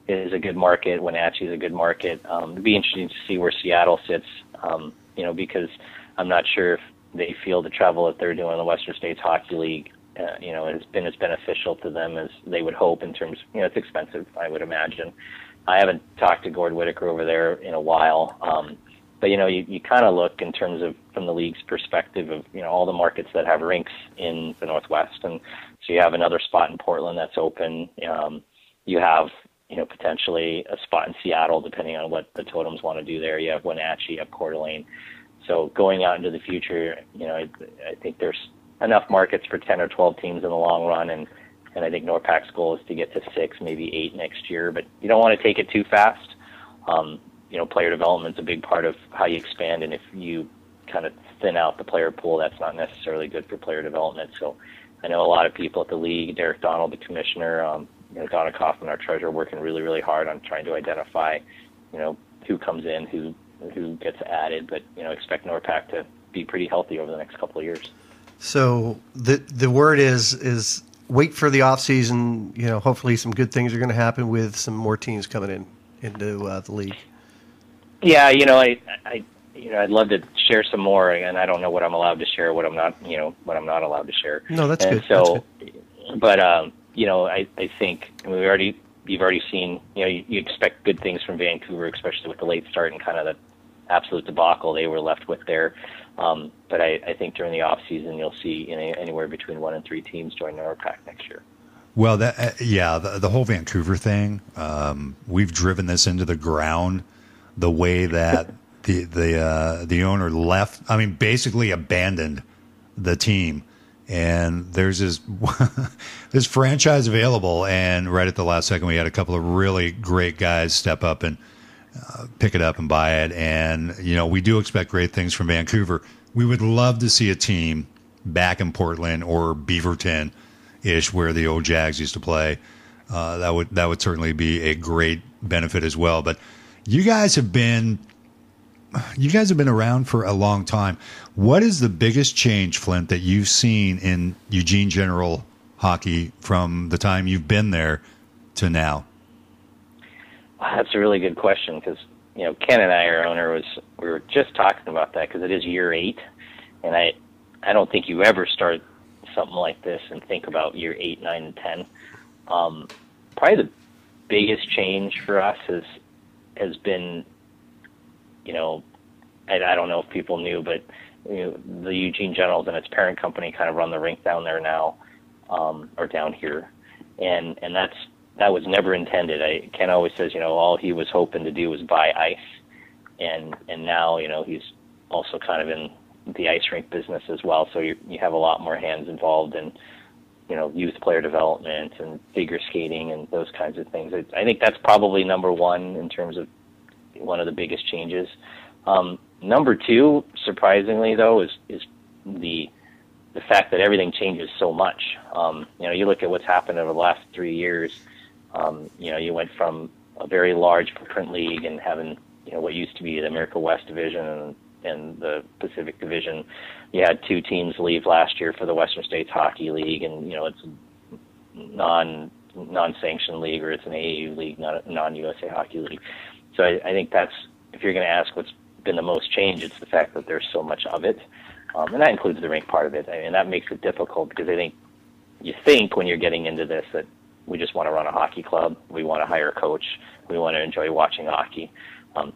is a good market. Wenatchee is a good market. It'd be interesting to see where Seattle sits, because I'm not sure if they feel the travel that they're doing in the Western States Hockey League, has been as beneficial to them as they would hope in terms, it's expensive, I would imagine. I haven't talked to Gord Whitaker over there in a while, but you kind of look in terms of from the league's perspective of all the markets that have rinks in the Northwest, and so you have another spot in Portland that's open. You have potentially a spot in Seattle depending on what the Totems want to do there. You have Wenatchee, you have Coeur d'Alene. So going out into the future, I think there's enough markets for 10 or 12 teams in the long run, and I think NORPAC's goal is to get to 6, maybe 8 next year. But you don't want to take it too fast. Player development's a big part of how you expand, and if you kind of thin out the player pool, that's not necessarily good for player development. So I know a lot of people at the league, Derek Donald, the commissioner, Donna Kaufman, our treasurer, working really, really hard on trying to identify, who comes in, who gets added. But, expect NORPAC to be pretty healthy over the next couple of years. So the word is wait for the off season. Hopefully some good things are going to happen with some more teams coming into the league. Yeah, I'd love to share some more, and I don't know what I'm allowed to share, what I'm not allowed to share. No, that's and good. So, that's good. But I think you've already seen, you expect good things from Vancouver, especially with the late start and kind of the absolute debacle they were left with there. But I think during the off season, you'll see anywhere between 1 and 3 teams join NORPAC next year. Well, the whole Vancouver thing, we've driven this into the ground the way that the owner left. I mean, basically abandoned the team, and there's this franchise available, and right at the last second, we had a couple of really great guys step up and pick it up and buy it. And we do expect great things from Vancouver. We would love to see a team back in Portland or Beaverton-ish, where the old Jags used to play. That would certainly be a great benefit as well. But you guys have been around for a long time. What is the biggest change, Flint, that you've seen in Eugene General hockey from the time you've been there to now? That's a really good question, because Ken and I, our owner, we were just talking about that, because it is year 8, and I don't think you ever start something like this and think about year 8, 9, and 10. Probably the biggest change for us has been, I don't know if people knew, but the Eugene Generals and its parent company kind of run the rink down there now, or down here, and that was never intended. Ken always says, all he was hoping to do was buy ice, and now he's also kind of in the ice rink business as well. So you have a lot more hands involved in youth player development and figure skating and those kinds of things. I think that's probably number one in terms of one of the biggest changes. Number 2, surprisingly though, is the fact that everything changes so much. You look at what's happened over the last 3 years. You went from a very large footprint league and having, what used to be the America West Division and the Pacific Division. You had 2 teams leave last year for the Western States Hockey League, and, it's a non-sanctioned league, or it's an AAU league, not a non-USA Hockey League. So I think that's, if you're going to ask what's been the most change, it's the fact that there's so much of it. And that includes the rink part of it. And that makes it difficult, because I think you think when you're getting into this that we just want to run a hockey club, we want to hire a coach, we want to enjoy watching hockey.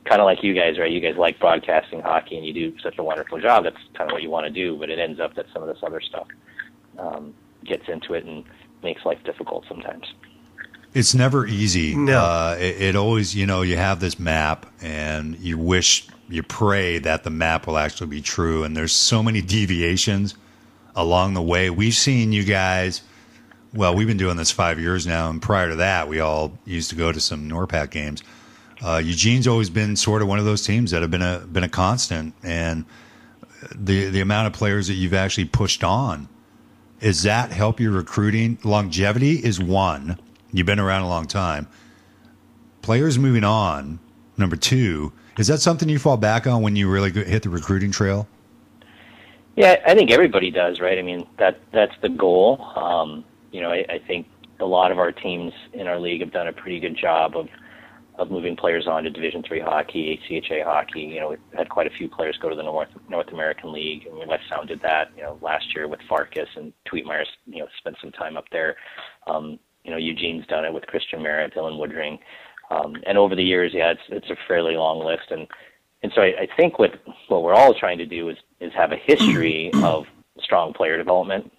Kind of like you guys, right? You guys like broadcasting hockey, and you do such a wonderful job. That's kind of what you want to do, but it ends up that some of this other stuff gets into it and makes life difficult sometimes. It's never easy. No. It always, you have this map, and you pray that the map will actually be true. And there's so many deviations along the way. We've seen you guys, well, we've been doing this 5 years now, and prior to that, we all used to go to some NORPAC games. Eugene's always been sort of one of those teams that have been a constant, and the amount of players that you've actually pushed on, does that help your recruiting? Longevity is one. You've been around a long time. Players moving on, number 2. Is that something you fall back on when you really hit the recruiting trail? Yeah, I think everybody does, right? I mean, that's the goal. I think a lot of our teams in our league have done a pretty good job of moving players on to Division III hockey, ACHA hockey. We've had quite a few players go to the North American League. I mean, West Sound did that, last year with Farkas, and Tweetmeyer's, spent some time up there. Eugene's done it with Christian Merritt, Dylan Woodring. And over the years, yeah, it's a fairly long list. And so I think what we're all trying to do is have a history of strong player development,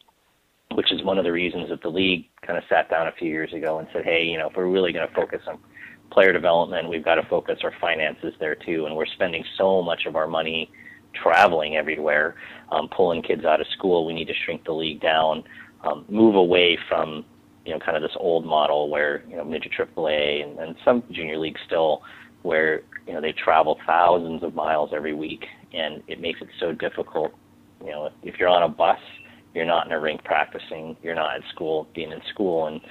which is one of the reasons that the league kind of sat down a few years ago and said, hey, if we're really going to focus on player development, we've got to focus our finances there too. And we're spending so much of our money traveling everywhere, pulling kids out of school. We need to shrink the league down, move away from kind of this old model where, midget AAA and some junior leagues still, where, they travel thousands of miles every week, and it makes it so difficult. If you're on a bus, you're not in a rink practicing, you're not at school, being in school. And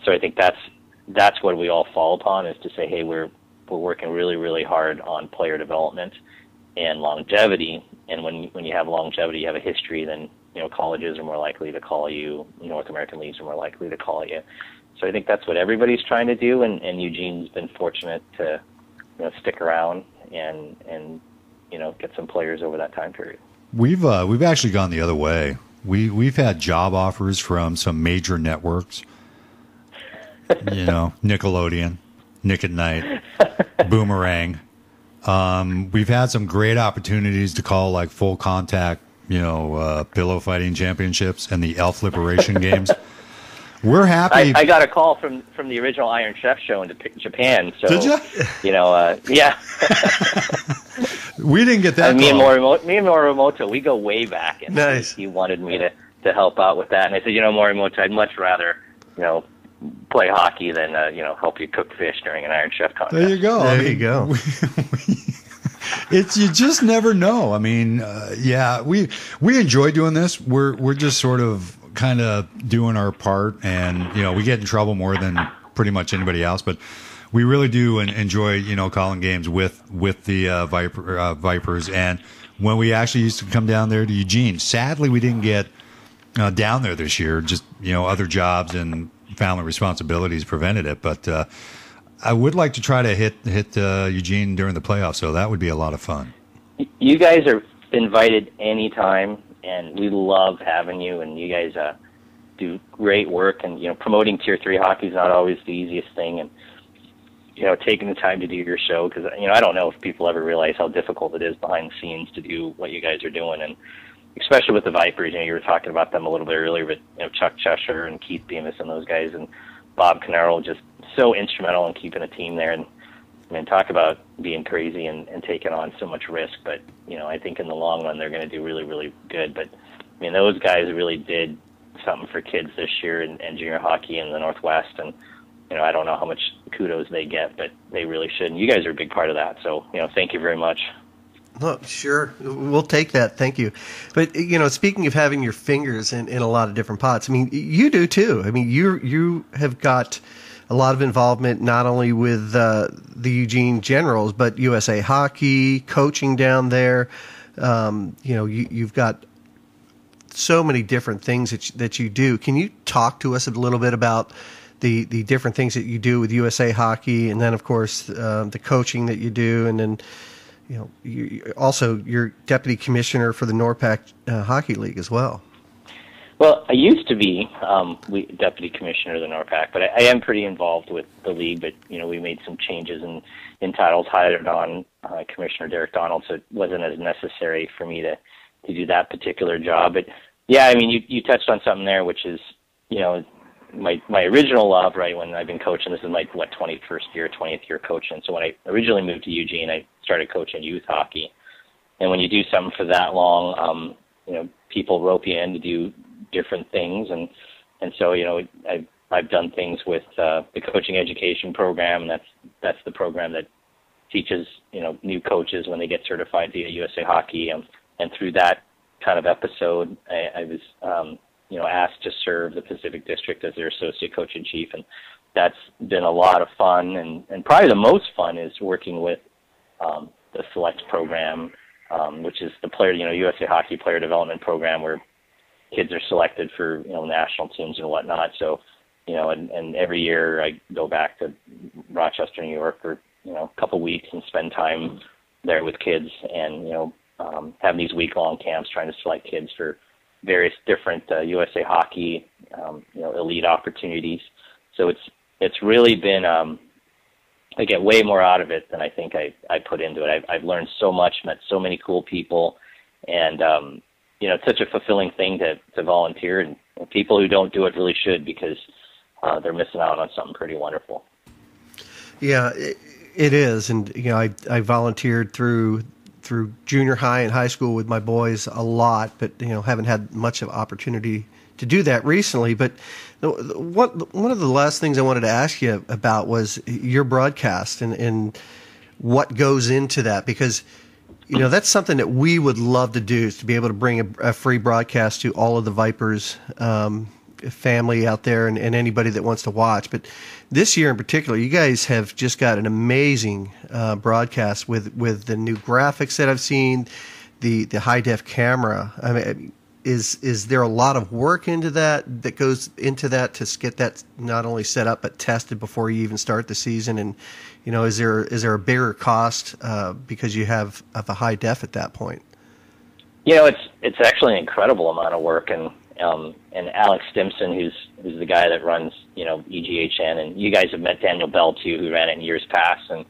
so I think that's what we all fall upon, is to say, hey, we're working really, really hard on player development and longevity. And when you have longevity, you have a history, then colleges are more likely to call you, North American leagues are more likely to call you. So I think that's what everybody's trying to do, and Eugene's been fortunate to stick around and get some players over that time period. We've actually gone the other way. We've had job offers from some major networks Nickelodeon, Nick at Night, Boomerang. We've had some great opportunities to call like full contact, pillow fighting championships and the Elf Liberation games. We're happy. I got a call from the original Iron Chef show in Japan. So, did you? Yeah. We didn't get that. Me and Morimoto, we go way back, and nice. He wanted me to help out with that, and I said, Morimoto, I'd much rather, play hockey than help you cook fish during an Iron Chef contest. There you go. There you go. You just never know. I mean, we enjoy doing this. We're just sort of kind of doing our part, and we get in trouble more than pretty much anybody else, but we really do enjoy calling games with the Vipers. And when we actually used to come down there to Eugene, sadly we didn't get down there this year. Just other jobs and family responsibilities prevented it. But I would like to try to hit Eugene during the playoffs, so that would be a lot of fun. You guys are invited anytime, and we love having you. And you guys do great work. And promoting Tier 3 hockey is not always the easiest thing. And taking the time to do your show, because I don't know if people ever realize how difficult it is behind the scenes to do what you guys are doing, and especially with the Vipers. You were talking about them a little bit earlier, but Chuck Cheshire and Keith Bemis and those guys, and Bob Canaro, just so instrumental in keeping a team there. And talk about being crazy and taking on so much risk. But I think in the long run they're going to do really, really good. But those guys really did something for kids this year and junior hockey in the Northwest, and I don't know how much kudos they get, but they really should. And you guys are a big part of that. So, thank you very much. Well, sure. We'll take that. Thank you. But, speaking of having your fingers in a lot of different pots, you do too. You have got a lot of involvement not only with the Eugene Generals, but USA Hockey, coaching down there. You've got so many different things that you do. Can you talk to us a little bit about the different things that you do with USA Hockey, and then of course the coaching that you do, and then you're deputy commissioner for the NORPAC Hockey League as well. Well, I used to be deputy commissioner of the NORPAC, but I am pretty involved with the league. But we made some changes in titles, hired on Commissioner Derek Donald, so it wasn't as necessary for me to do that particular job. But yeah, you touched on something there, which is my original love, right, when I've been coaching. This is my 20th year coaching. So when I originally moved to Eugene, I started coaching youth hockey. And when you do something for that long, people rope you in to do different things. And so, I've done things with the coaching education program, and that's the program that teaches, new coaches when they get certified via USA Hockey. And through that kind of episode, I was asked to serve the Pacific District as their associate coach in chief, and that's been a lot of fun. And probably the most fun is working with the Select program, which is the USA Hockey Player Development Program, where kids are selected for national teams and whatnot. So and every year I go back to Rochester, New York for a couple weeks and spend time there with kids, and have these week-long camps trying to select kids for various different USA Hockey, elite opportunities. So it's really been, I get way more out of it than I think I put into it. I've learned so much, met so many cool people, and it's such a fulfilling thing to volunteer, and people who don't do it really should, because they're missing out on something pretty wonderful. Yeah, it is, and I volunteered through junior high and high school with my boys a lot, but haven't had much of opportunity to do that recently. But one of the last things I wanted to ask you about was your broadcast and what goes into that, because that's something that we would love to do, is to be able to bring a free broadcast to all of the Vipers family out there and anybody that wants to watch. But this year in particular, you guys have just got an amazing broadcast with the new graphics that I've seen, the high def camera. Is there a lot of work into that goes into that to get that not only set up but tested before you even start the season? And is there a bigger cost because you have a high def at that point? It's actually an incredible amount of work, and and Alex Stimson, who's the guy that runs, EGHN, and you guys have met Daniel Bell too, who ran it in years past, and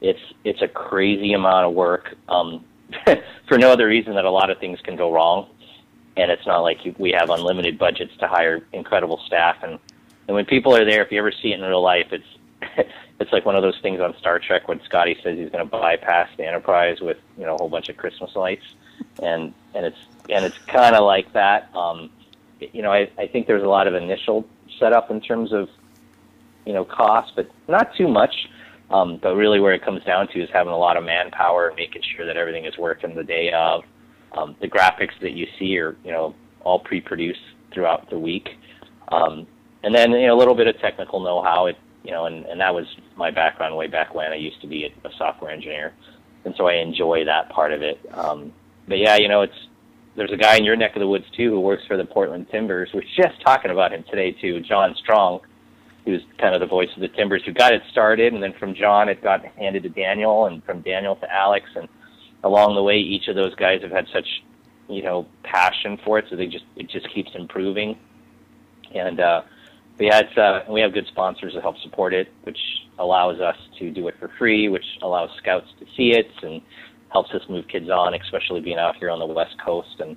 it's a crazy amount of work for no other reason that a lot of things can go wrong, and it's not like we have unlimited budgets to hire incredible staff, and when people are there, if you ever see it in real life, it's like one of those things on Star Trek when Scotty says he's going to bypass the Enterprise with a whole bunch of Christmas lights, and it's kind of like that. I think there's a lot of initial setup in terms of cost, but not too much. But really, where it comes down to is having a lot of manpower and making sure that everything is working the day of. The graphics that you see are all pre-produced throughout the week, and then a little bit of technical know-how. And that was my background way back when. I used to be a software engineer, and so I enjoy that part of it. But yeah, there's a guy in your neck of the woods too who works for the Portland Timbers. We're just talking about him today too, John Strong, who's kind of the voice of the Timbers, who got it started, and then from John it got handed to Daniel, and from Daniel to Alex, and along the way each of those guys have had such passion for it, so it just keeps improving. And but yeah, we have good sponsors that help support it, which allows us to do it for free, which allows scouts to see it and helps us move kids on, especially being out here on the West Coast. And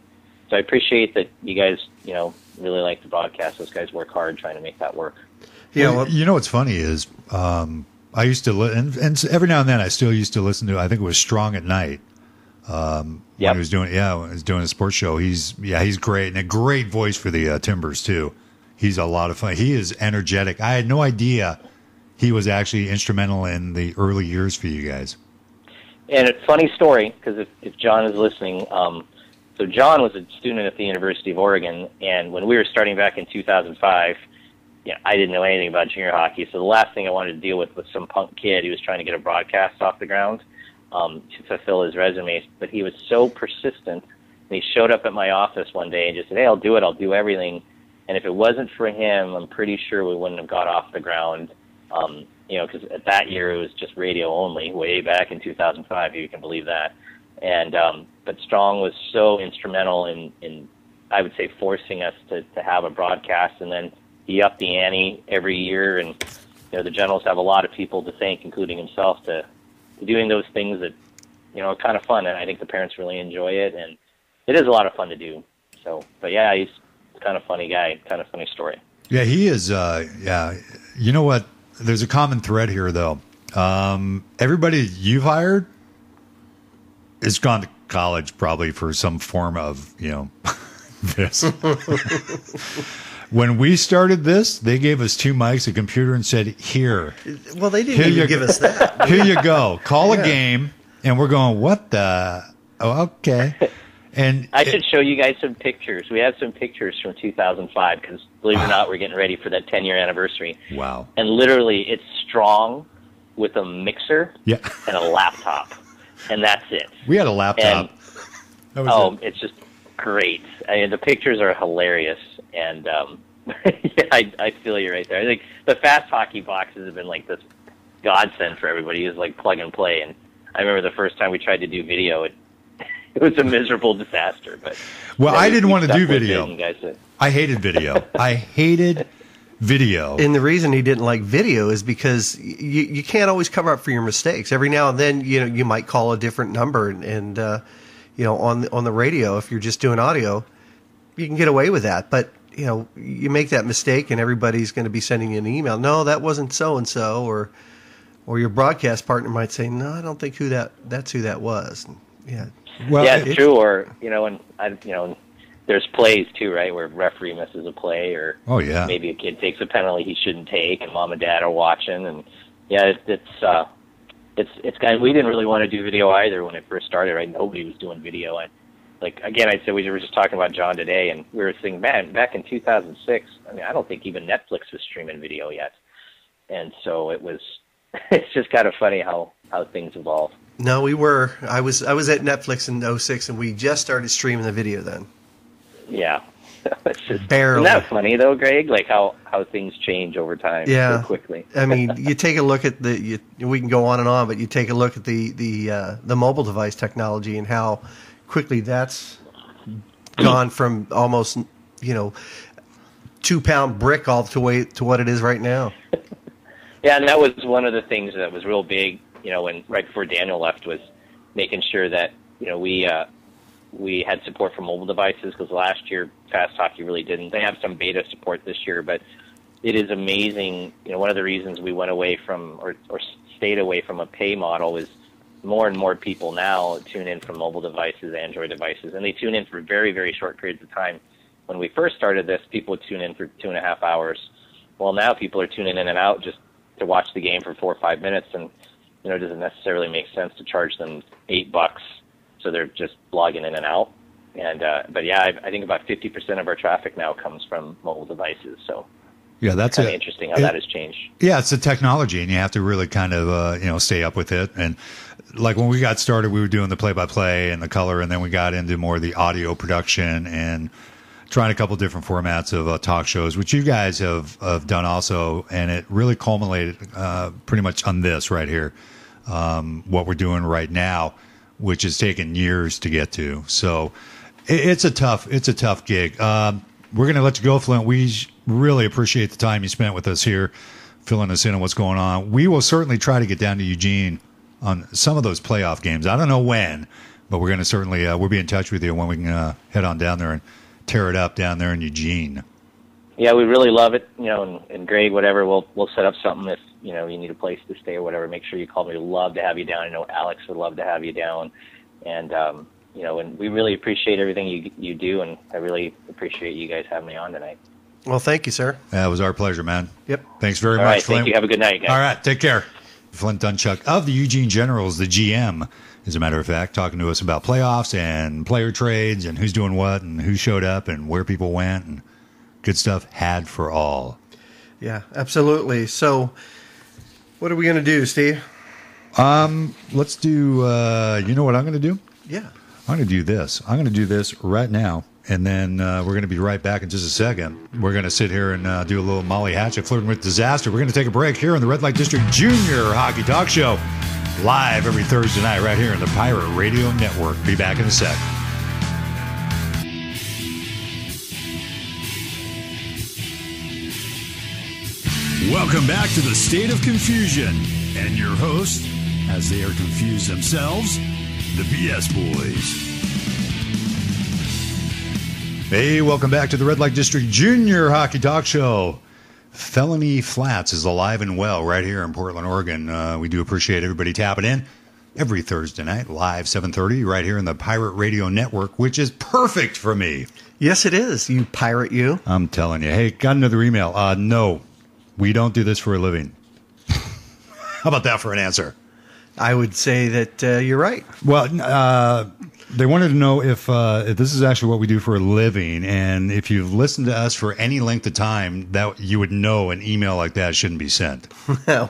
so I appreciate that you guys, really like the broadcast. Those guys work hard trying to make that work. Yeah, well, what's funny is I used to and every now and then I still used to listen to. I think it was Strong at Night. When he was doing a sports show. He's great, and a great voice for the Timbers too. He's a lot of fun. He is energetic. I had no idea he was actually instrumental in the early years for you guys. And a funny story, because if John is listening, so John was a student at the University of Oregon, and when we were starting back in 2005, I didn't know anything about junior hockey, so the last thing I wanted to deal with was some punk kid who was trying to get a broadcast off the ground to fulfill his resume. But he was so persistent, and he showed up at my office one day and just said, "Hey, I'll do it. I'll do everything." And if it wasn't for him, I'm pretty sure we wouldn't have got off the ground. Because at that year it was just radio only, way back in 2005, if you can believe that. And but Strong was so instrumental in I would say, forcing us to have a broadcast, and then he upped the ante every year. And the Generals have a lot of people to thank, including himself, to doing those things that are kind of fun, and I think the parents really enjoy it, and it is a lot of fun to do. So, but yeah, he's kind of funny guy, kind of funny story. Yeah, he is. You know what? There's a common thread here, though. Everybody you've hired has gone to college probably for some form of, this. When we started this, they gave us 2 mics, a computer, and said, "Here." Well, they didn't even give us that. Here you go. Call a game, and we're going, "What the? Oh, okay." And I should show you guys some pictures. We have some pictures from 2005 because, believe it or not, we're getting ready for that 10-year anniversary. Wow. And literally, it's Strong with a mixer and a laptop. And that's it. We had a laptop. And, it's just great. I mean, the pictures are hilarious. And I feel you right there. I think the fast hockey boxes have been like this godsend for everybody. It's like plug and play. And I remember the first time we tried to do video, it was a miserable disaster. But I didn't want to do video. I hated video. I hated video. And the reason he didn't like video is because you can't always cover up for your mistakes. Every now and then, you might call a different number, and on the radio, if you're just doing audio, you can get away with that. But you make that mistake, and everybody's going to be sending you an email. No, that wasn't so and so, or your broadcast partner might say, "No, I don't think that's who that was." And, yeah. Well, yeah, it's true. Or there's plays too, right, where referee misses a play, or maybe a kid takes a penalty he shouldn't take, and mom and dad are watching, and it's kind of, we didn't really want to do video either when it first started, right? Nobody was doing video. I'd say we were just talking about John today, and we were thinking, man, back in 2006, I don't think even Netflix was streaming video yet, and so it's just kind of funny how things evolve. No, we were. I was at Netflix in 2006, and we just started streaming the video then. Yeah. It's just, barely. Isn't that funny, though, Greg? Like how things change over time so quickly. I mean, you take a look at we can go on and on, but you take a look at the mobile device technology and how quickly that's gone from almost 2-pound brick all the way to what it is right now. Yeah, and that was one of the things that was real big, when right before Daniel left, was making sure that, we had support for mobile devices, because last year Fast Hockey really didn't. They have some beta support this year, but it is amazing. One of the reasons we went away from or stayed away from a pay model is more and more people now tune in from mobile devices, Android devices, and they tune in for very, very short periods of time. When we first started this, people would tune in for 2.5 hours. Well, now people are tuning in and out just to watch the game for 4 or 5 minutes, and it doesn't necessarily make sense to charge them $8, so they're just logging in and out. And but yeah, I think about 50% of our traffic now comes from mobile devices. So yeah, that's kind of interesting how that has changed. Yeah, it's the technology, and you have to really kind of stay up with it. And like when we got started, we were doing the play-by-play and the color, and then we got into more of the audio production and trying a couple different formats of talk shows, which you guys have done also, and it really culminated pretty much on this right here, what we're doing right now, which has taken years to get to. So it's a tough gig. We're going to let you go, Flint. We really appreciate the time you spent with us here, filling us in on what's going on. We will certainly try to get down to Eugene on some of those playoff games. I don't know when, but we're going to certainly we'll be in touch with you when we can head on down there and tear it up down there in Eugene. Yeah, we really love it. And Greg, whatever, we'll set up something if you need a place to stay or whatever. Make sure you call me. We'd love to have you down. I know Alex would love to have you down, and and we really appreciate everything you do, and I really appreciate you guys having me on tonight. Well, thank you, sir. It was our pleasure, man. Yep. Thanks very All much, right, Flint. thank you. Have a good night, guys. All right, take care. Flint Doungchak of the Eugene Generals, the GM, as a matter of fact, talking to us about playoffs and player trades and who's doing what and who showed up and where people went and good stuff had for all. Yeah, absolutely. So what are we going to do, Steve? Let's do, you know what I'm going to do? Yeah. I'm going to do this. I'm going to do this right now, and then we're going to be right back in just a second. We're going to sit here and do a little Molly Hatchet, Flirting with Disaster. We're going to take a break here on the Red Light District Junior Hockey Talk Show, live every Thursday night right here on the Pirate Radio Network. Be back in a sec. Welcome back to the State of Confusion, and your host, as they are confused themselves, the BS Boys. Hey, welcome back to the Red Light District Junior Hockey Talk Show. Felony Flats is alive and well right here in Portland, Oregon. We do appreciate everybody tapping in every Thursday night, live 7:30, right here in the Pirate Radio Network, which is perfect for me. Yes, it is. You pirate, you. I'm telling you. Hey, got another email. No, we don't do this for a living. How about that for an answer? I would say that you're right. Well, they wanted to know if this is actually what we do for a living, and if you've listened to us for any length of time, that you would know an email like that shouldn't be sent.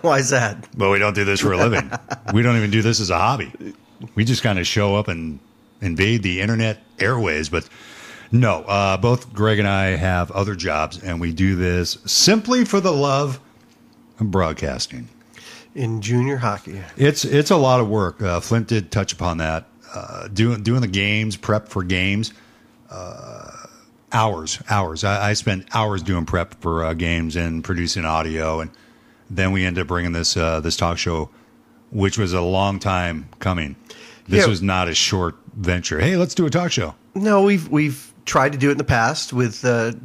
Why is that? Well, we don't do this for a living. We don't even do this as a hobby. We just kind of show up and invade the internet airways. But no, both Greg and I have other jobs, and we do this simply for the love of broadcasting. In junior hockey. It's a lot of work. Flint did touch upon that. Doing the games, prep for games, hours. I spent hours doing prep for games and producing audio, and then we ended up bringing this talk show, which was a long time coming. This was not a short venture. Hey, let's do a talk show. No, we've tried to do it in the past with the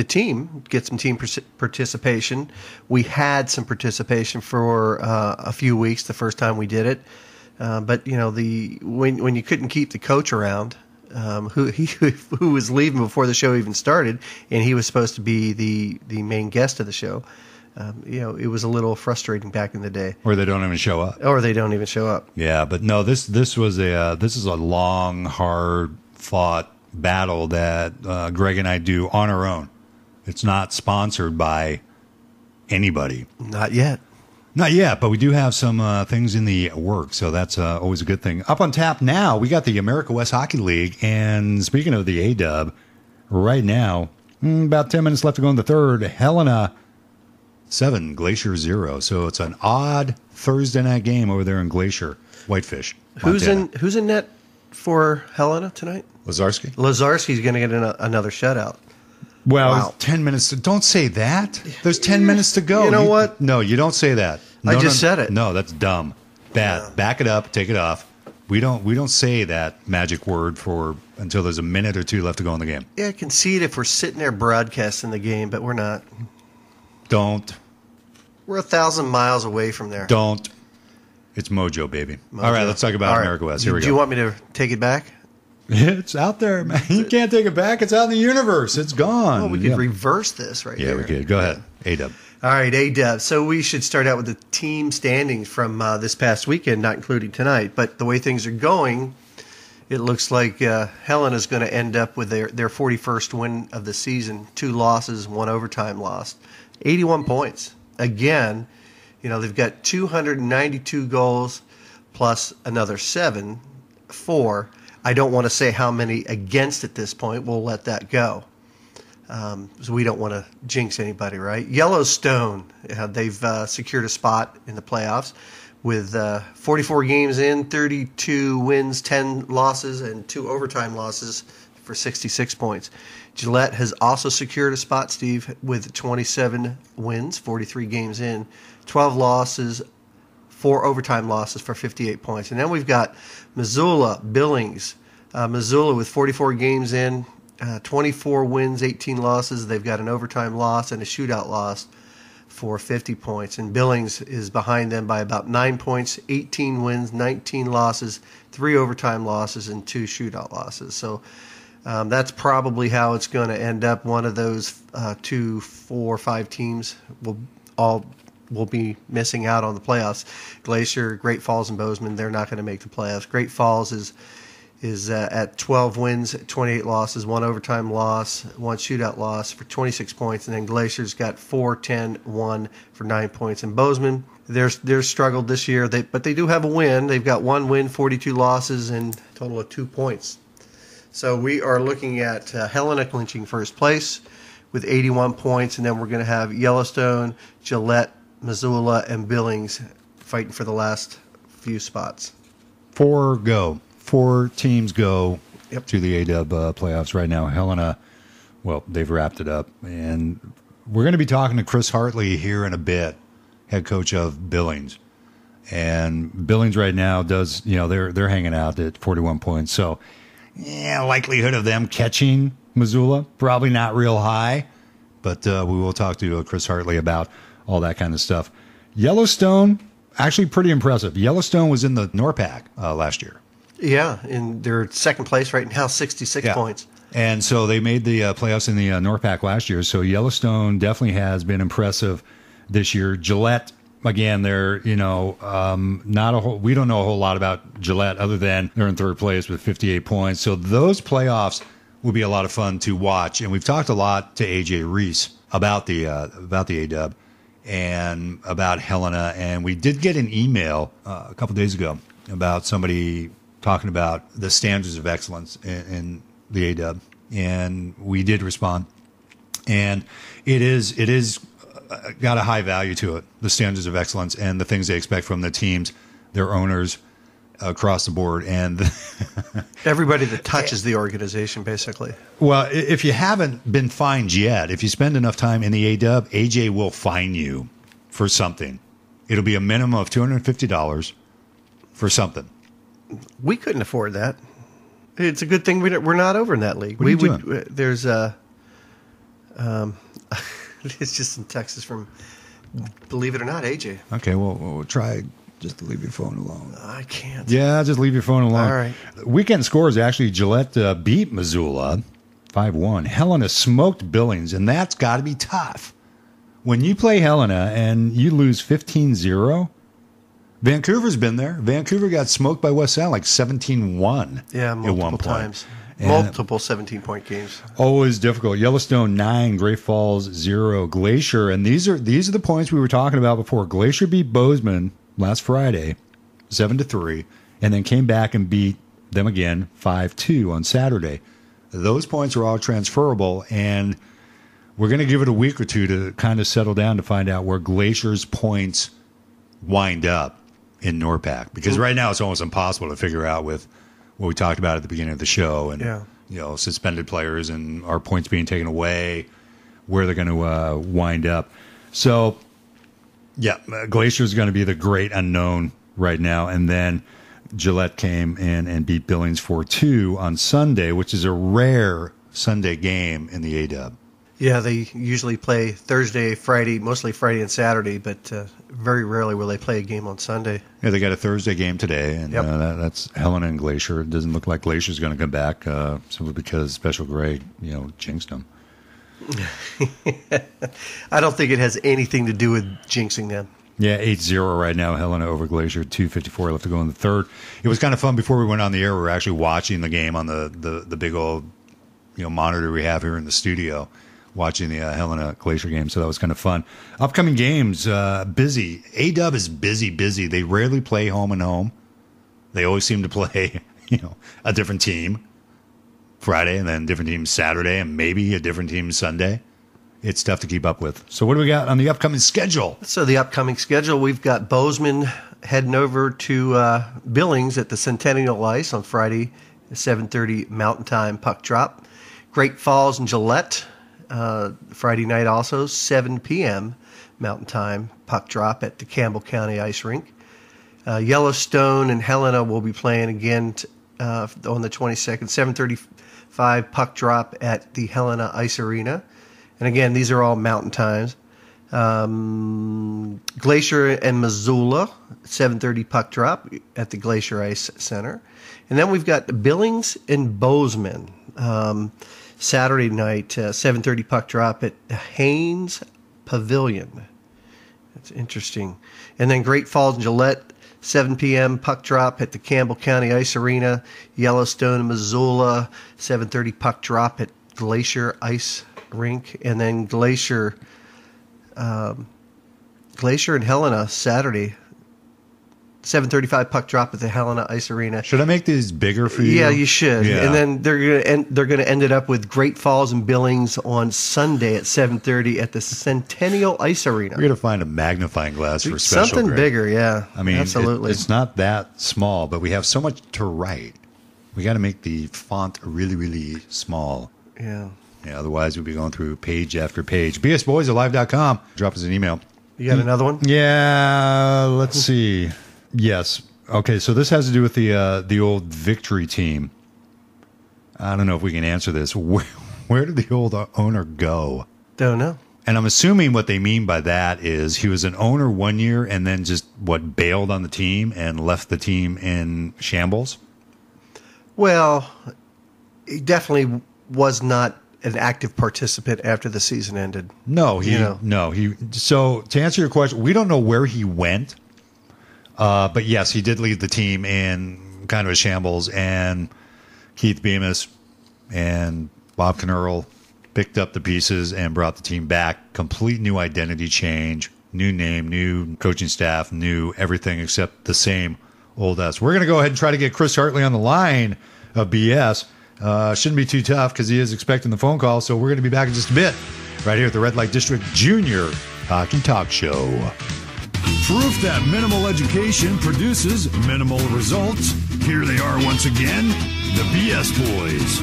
team, get some team participation. We had some participation for a few weeks the first time we did it. But when you couldn't keep the coach around, who was leaving before the show even started, and he was supposed to be the main guest of the show, it was a little frustrating back in the day. Or they don't even show up. Yeah, but no, this is a long, hard fought battle that Greg and I do on our own. It's not sponsored by anybody. Not yet, but we do have some things in the work, so that's always a good thing. Up on tap now, we got the America West Hockey League, and speaking of the A-Dub, right now, about 10 minutes left to go in the third. Helena 7, Glacier 0. So it's an odd Thursday night game over there in Glacier, Whitefish, Montana. Who's in net for Helena tonight? Lazarski. Lazarski's going to get another shutout. Well, Wow. 10 minutes. Don't say that. There's 10 minutes to go. You know what? No, you don't say that. I just said it. No, that's dumb. Bad. Yeah. Back it up. Take it off. We don't say that magic word until there's a minute or two left to go in the game. Yeah, I can see it if we're sitting there broadcasting the game, but we're not. Don't. We're 1,000 miles away from there. Don't. It's Mojo, baby. Mojo. All right, let's talk about All right. America West. Here we Do go. you want me to take it back? It's out there, man. You can't take it back. It's out in the universe. It's gone. Well, we could reverse this right Yeah, here. we could. Go ahead. A-Dub. All right, A-Dub. So we should start out with the team standings from this past weekend, not including tonight. But the way things are going, it looks like Helena's going to end up with their 41st win of the season, 2 losses, 1 overtime loss, 81 points. Again, they've got 292 goals plus another 4. I don't want to say how many against at this point. We'll let that go. So we don't want to jinx anybody, right? Yellowstone, they've secured a spot in the playoffs with 44 games in, 32 wins, 10 losses, and 2 overtime losses for 66 points. Gillette has also secured a spot, Steve, with 27 wins, 43 games in, 12 losses, 4 overtime losses for 58 points. And then we've got Missoula, Billings. Missoula with 44 games in, 24 wins, 18 losses. They've got an overtime loss and a shootout loss for 50 points. And Billings is behind them by about 9 points, 18 wins, 19 losses, 3 overtime losses, and 2 shootout losses. So that's probably how it's going to end up. One of those 2, 4, 5 teams will be missing out on the playoffs. Glacier, Great Falls, and Bozeman, they're not going to make the playoffs. Great Falls is at 12 wins, 28 losses, 1 overtime loss, 1 shootout loss for 26 points. And then Glacier's got 4, 10, 1 for 9 points. And Bozeman, they're struggled this year, but they do have a win. They've got 1 win, 42 losses, and a total of 2 points. So we are looking at Helena clinching first place with 81 points. And then we're going to have Yellowstone, Gillette, Missoula, and Billings fighting for the last few spots. 4 teams go Yep. to the A-Dub playoffs right now. Helena, well, they've wrapped it up. And we're going to be talking to Chris Hartly here in a bit, head coach of Billings. And Billings right now does, they're hanging out at 41 points. So, likelihood of them catching Missoula, probably not real high. But we will talk to Chris Hartly about all that kind of stuff. Yellowstone, actually pretty impressive. Yellowstone was in the NORPAC last year. Yeah, and they're second place right now, 66 points. And so they made the playoffs in the NORPAC last year. So Yellowstone definitely has been impressive this year. Gillette, again, they're, not a whole, we don't know a whole lot about Gillette other than they're in third place with 58 points. So those playoffs will be a lot of fun to watch. And we've talked a lot to AJ Reese about the A-Dub and about Helena. And we did get an email a couple days ago about somebody talking about the standards of excellence in the A-Dub, and we did respond. And it is got a high value to it, the standards of excellence and the things they expect from the teams, their owners across the board, and Everybody that touches the organization, basically. well, if you haven't been fined yet, if you spend enough time in the A-Dub, AJ will fine you for something. It'll be a minimum of $250 for something. We couldn't afford that. It's a good thing we're not over in that league. What are you doing? There's it's just in Texas from, believe it or not, AJ. Okay, well, we'll try just to leave your phone alone. I can't. Yeah, just leave your phone alone. All right. Weekend scores, actually, Gillette beat Missoula 5-1. Helena smoked Billings, and that's got to be tough. When you play Helena and you lose 15-0, Vancouver's been there. Vancouver got smoked by West Sound like 17-1 Yeah, at one multiple point. times. And Multiple 17-point games. always difficult. Yellowstone 9, Great Falls 0, Glacier, and these are the points we were talking about before. Glacier beat Bozeman last Friday, 7-3, and then came back and beat them again 5-2 on Saturday. Those points are all transferable, and we're going to give it a week or two to kind of settle down to find out where Glacier's points wind up in NORPAC, because right now it's almost impossible to figure out with what we talked about at the beginning of the show and suspended players and our points being taken away, where they're going to wind up. So, yeah, Glacier is going to be the great unknown right now. And then Gillette came in and beat Billings 4-2 on Sunday, which is a rare Sunday game in the A-Dub. Yeah, they usually play Thursday, Friday, mostly Friday and Saturday, but very rarely will they play a game on Sunday. Yeah, they got a Thursday game today, and that's Helena and Glacier. It doesn't look like Glacier's going to come back simply because Special Greg, jinxed them. I don't think it has anything to do with jinxing them. Yeah, 8-0 right now. Helena over Glacier, 2:54 left to go in the third. It was kind of fun before we went on the air. We were actually watching the game on the big old monitor we have here in the studio, watching the Helena Glacier game. So that was kind of fun. Upcoming games, busy. A-Dub is busy. They rarely play home and home. They always seem to play, a different team Friday and then different team Saturday and maybe a different team Sunday. It's tough to keep up with. So what do we got on the upcoming schedule? So the upcoming schedule, we've got Bozeman heading over to Billings at the Centennial Ice on Friday, 7:30 Mountain Time puck drop. Great Falls and Gillette Friday night also, 7 p.m. Mountain Time puck drop at the Campbell County Ice Rink. Yellowstone and Helena will be playing again on the 22nd, 7:35 puck drop at the Helena Ice Arena. And again, these are all mountain times. Glacier and Missoula, 7:30 puck drop at the Glacier Ice Center. And then we've got Billings and Bozeman, Saturday night, 7:30 puck drop at Haynes Pavilion. That's interesting. And then Great Falls and Gillette, 7 p.m. puck drop at the Campbell County Ice Arena. Yellowstone and Missoula, 7:30 puck drop at Glacier Ice Rink. And then Glacier and Helena, Saturday, 7:35 puck drop at the Helena Ice Arena. Should I make these bigger for you? Yeah, you should. Yeah. And then they're going to end it up with Great Falls and Billings on Sunday at 7:30 at the Centennial Ice Arena. We're going to find a magnifying glass for special something grade. bigger, yeah. I mean, absolutely. It's not that small, but we have so much to write. We got to make the font really, really small. Yeah. Yeah, otherwise we'll be going through page after page. bsboys@live.com. Drop us an email. You got another one? Yeah, let's see. Yes. Okay, so this has to do with the old Victory team. I don't know if we can answer this. Where did the old owner go? Don't know. And I'm assuming what they mean by that is he was an owner one year and then just, bailed on the team and left the team in shambles? Well, he definitely was not an active participant after the season ended. No, So to answer your question, we don't know where he went. But yes, he did leave the team in kind of a shambles, and Keith Bemis and Bob Knerl picked up the pieces and brought the team back. Complete new identity change, new name, new coaching staff, new everything except the same old us. We're going to go ahead and try to get Chris Hartly on the line of BS. Shouldn't be too tough because he is expecting the phone call, so we're going to be back in just a bit right here at the Red Light District Junior Hockey Talk Show. Proof that minimal education produces minimal results. Here they are once again, the BS Boys.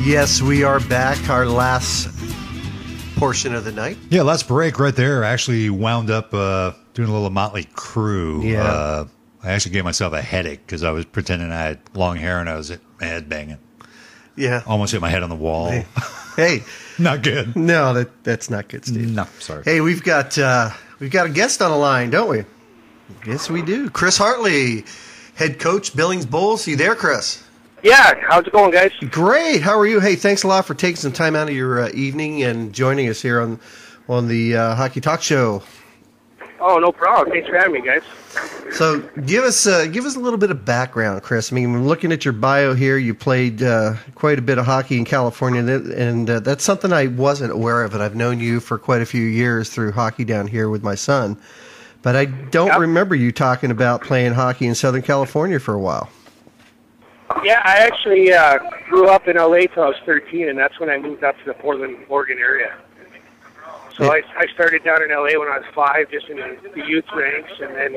Yes, we are back. Our last portion of the night. Yeah, last break right there. I actually wound up doing a little Motley Crue. Yeah. I actually gave myself a headache because I was pretending I had long hair and I was head banging. Yeah. Almost hit my head on the wall. Hey. Not good. No, that's not good, Steve. No, sorry. Hey, we've got a guest on the line, don't we? Yes, we do. Chris Hartly, head coach, Billings Bulls. You there, Chris? Yeah, how's it going, guys? Great. How are you? Hey, thanks a lot for taking some time out of your evening and joining us here on the Hockey Talk Show. Oh, no problem. Thanks for having me, guys. So give us a little bit of background, Chris. I mean, looking at your bio here, you played quite a bit of hockey in California, and that's something I wasn't aware of, and I've known you for quite a few years through hockey down here with my son. But I don't remember you talking about playing hockey in Southern California for a while. Yeah, I actually grew up in L.A. till I was 13, and that's when I moved out to the Portland, Oregon area. So I started down in LA when I was 5, just in the youth ranks, and then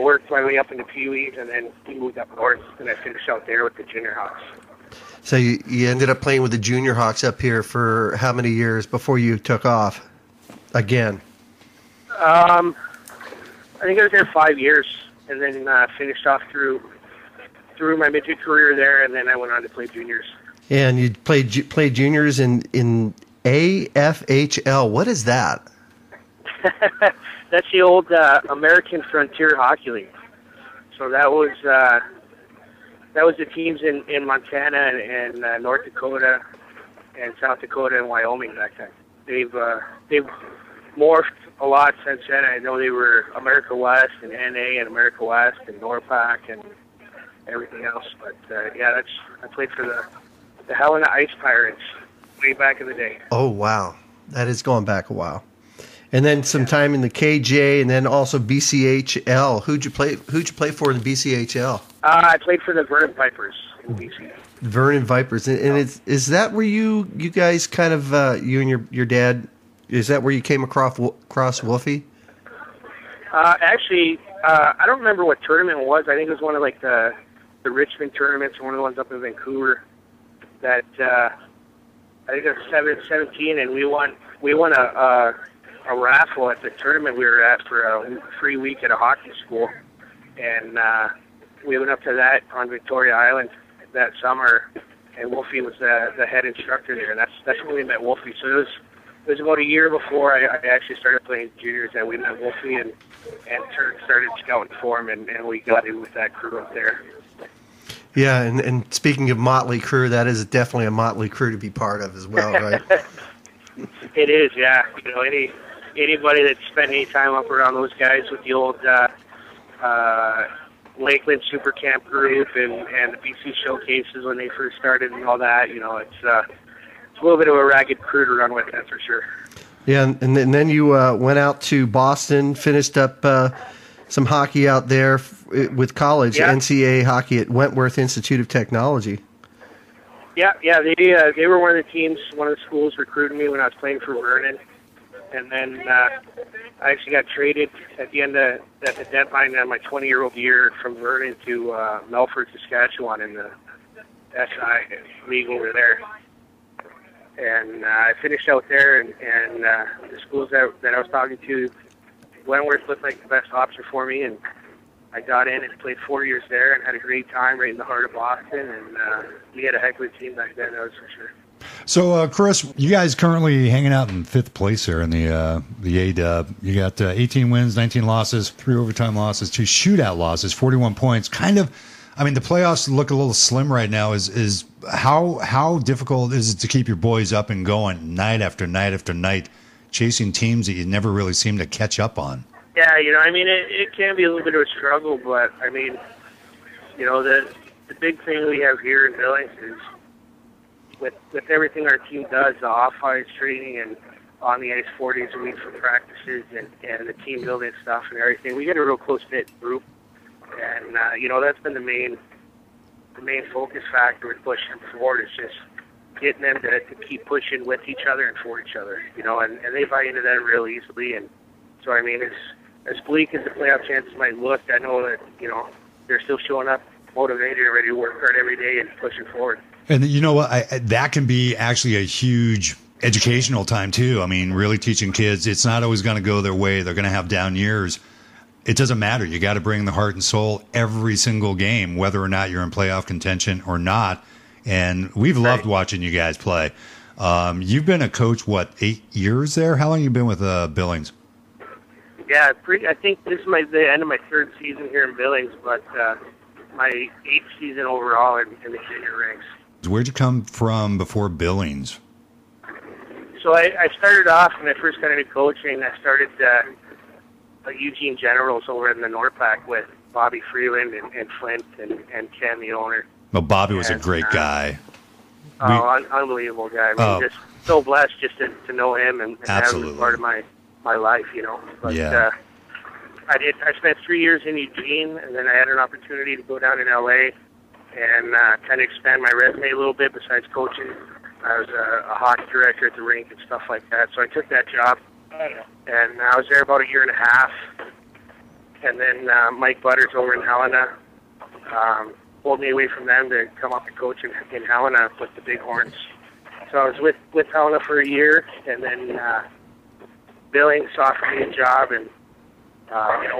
worked my way up into Pee Wees, and then moved up north, and I finished out there with the Junior Hawks. So you ended up playing with the Junior Hawks up here for how many years before you took off again? I think I was there 5 years, and then finished off through my midget career there, and then I went on to play juniors. And you played juniors in AFHL. What is that? That's the old American Frontier Hockey League. So that was the teams in Montana and North Dakota and South Dakota and Wyoming back then. They've morphed a lot since then. I know they were America West and NA and America West and NORPAC and everything else. But I played for the Helena Ice Pirates way back in the day. Oh wow, that is going back a while. And then some time in the KJ, and then also BCHL. Who'd you play for in the BCHL? I played for the Vernon Vipers in BC. Vernon Vipers, and is that where you guys kind of you and your dad? Is that where you came across Wolfie? Actually, I don't remember what tournament it was. I think it was one of like the Richmond tournaments, one of the ones up in Vancouver. That I think it was 17, and we won a raffle at the tournament we were at for a free week at a hockey school, and we went up to that on Victoria Island that summer, and Wolfie was the head instructor there, and that's when we met Wolfie. So it was about a year before I actually started playing juniors, and we met Wolfie and started scouting for him, and we got in with that crew up there. Yeah, and speaking of motley crew, that is definitely a motley crew to be part of as well, right? It is, yeah. Anybody that spent any time up around those guys with the old Lakeland Super Camp group and the BC showcases when they first started and all that, it's a little bit of a ragged crew to run with, that's for sure. Yeah, and then you went out to Boston, finished up some hockey out there with college, yeah. NCAA hockey at Wentworth Institute of Technology. Yeah, they were one of the teams, one of the schools recruiting me when I was playing for Vernon, and then I actually got traded at the deadline of my 20-year-old year from Vernon to Melfort, Saskatchewan in the SI league over there, and I finished out there, and the schools that I was talking to, Wentworth looked like the best option for me, and I got in and played 4 years there and had a great time right in the heart of Boston, and we had a heck of a team back then, that was for sure. So, Chris, you guys currently hanging out in 5th place here in the A-Dub. You got 18 wins, 19 losses, 3 overtime losses, 2 shootout losses, 41 points. Kind of, I mean, the playoffs look a little slim right now. Is how difficult is it to keep your boys up and going night after night after night, chasing teams that you never really seem to catch up on? Yeah, it can be a little bit of a struggle, but, the big thing we have here in Billings is with everything our team does, the off-ice training and on the ice 4 days a week for practices and the team building stuff and everything, we get a real close-knit group, and, that's been the main focus factor with pushing forward is just getting them to keep pushing with each other and for each other, and they buy into that real easily, and so, as bleak as the playoff chances might look, I know that, they're still showing up motivated and ready to work hard every day and pushing forward. And you know what? That can be actually a huge educational time, too. I mean, really teaching kids it's not always going to go their way. They're going to have down years. It doesn't matter. You got to bring the heart and soul every single game, whether or not you're in playoff contention or not. And we've loved watching you guys play. You've been a coach, 8 years there? How long have you been with Billings? Yeah, I think this is the end of my 3rd season here in Billings, but my 8th season overall in the junior ranks. Where'd you come from before Billings? So I started off when I first got into coaching. I started Eugene Generals over in the NORPAC with Bobby Freeland and Flint and Ken, the owner. Well, Bobby was a great guy. Unbelievable guy. Just so blessed just to know him and have him as part of my life, But yeah. I spent 3 years in Eugene, and then I had an opportunity to go down in LA and kind of expand my resume a little bit besides coaching. I was a hockey director at the rink and stuff like that. So I took that job, and I was there about a year and a half. And then Mike Butters over in Helena pulled me away from them to come up and coach in Helena with the Bighorns. So I was with Helena for a year, and then Billings offered me a job. And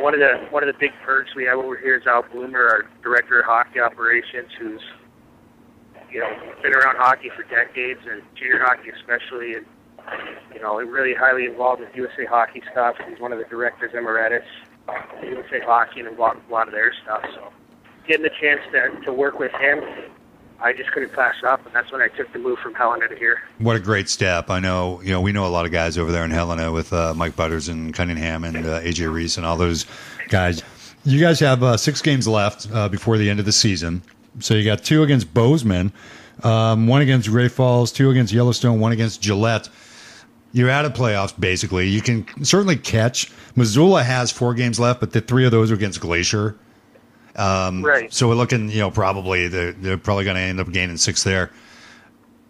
one of the big perks we have over here is Al Bloomer, our director of hockey operations, who's been around hockey for decades, and junior hockey especially, and really highly involved with USA Hockey stuff. He's one of the directors emeritus of USA Hockey and involved with a lot of their stuff. So getting the chance to work with him, I just couldn't pass up, and that's when I took the move from Helena to here. What a great step. I know, we know a lot of guys over there in Helena with Mike Butters and Cunningham and AJ Reese and all those guys. You guys have 6 games left before the end of the season. So you got 2 against Bozeman, 1 against Great Falls, 2 against Yellowstone, 1 against Gillette. You're out of playoffs, basically. You can certainly catch. Missoula has 4 games left, but the 3 of those are against Glacier. Right. So we're looking, probably they're probably going to end up gaining 6 there.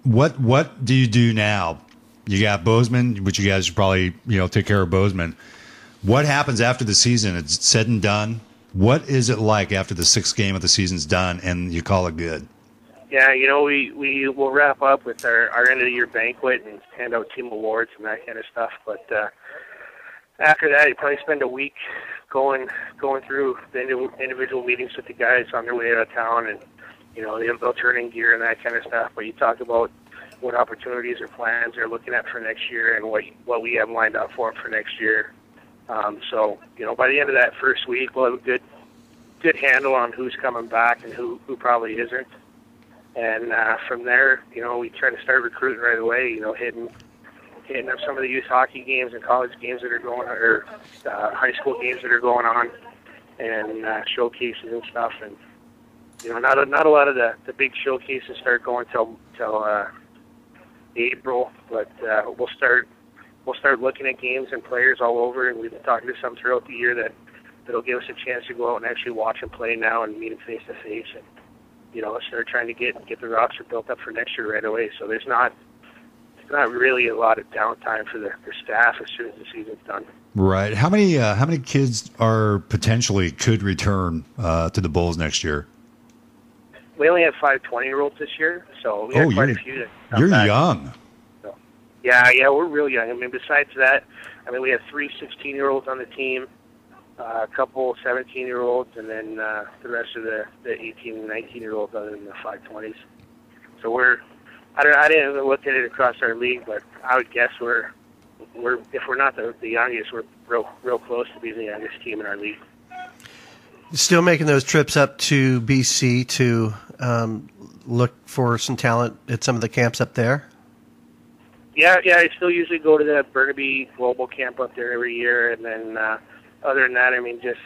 What do you do now? You got Bozeman, which you guys should probably, take care of Bozeman. What happens after the season? It's said and done. What is it like after the 6th game of the season's done and you call it good? Yeah, we will wrap up with our end of the year banquet and hand out team awards and that kind of stuff. But after that, you probably spend a week going through the individual meetings with the guys on their way out of town, and they'll turn in gear and that kind of stuff. But you talk about what opportunities or plans they're looking at for next year and what we have lined up for them for next year. So by the end of that first week, we'll have a good handle on who's coming back and who probably isn't. And from there, we try to start recruiting right away. Hitting up some of the youth hockey games and college games that are going, or high school games that are going on, and showcases and stuff. And not a lot of the big showcases start going till April, but we'll start looking at games and players all over. And we've been talking to some throughout the year that'll give us a chance to go out and actually watch them play now and meet them face to face. And start trying to get the roster built up for next year right away. So there's not really a lot of downtime for their staff as soon as the season's done. Right. How many kids could return to the Bulls next year? We only have 5 20-year-olds this year, so we have quite a few that come You're back. young. So, yeah, we're real young. I mean, besides that, we have 3 16-year-olds on the team, a couple 17-year-olds, and then the rest of the 18 and 19-year-olds other than the 520s. So I didn't look at it across our league, but I would guess we're if we're not the youngest, we're real close to being the youngest team in our league. Still making those trips up to BC to look for some talent at some of the camps up there? Yeah, I still usually go to the Burnaby Global Camp up there every year, and then other than that, just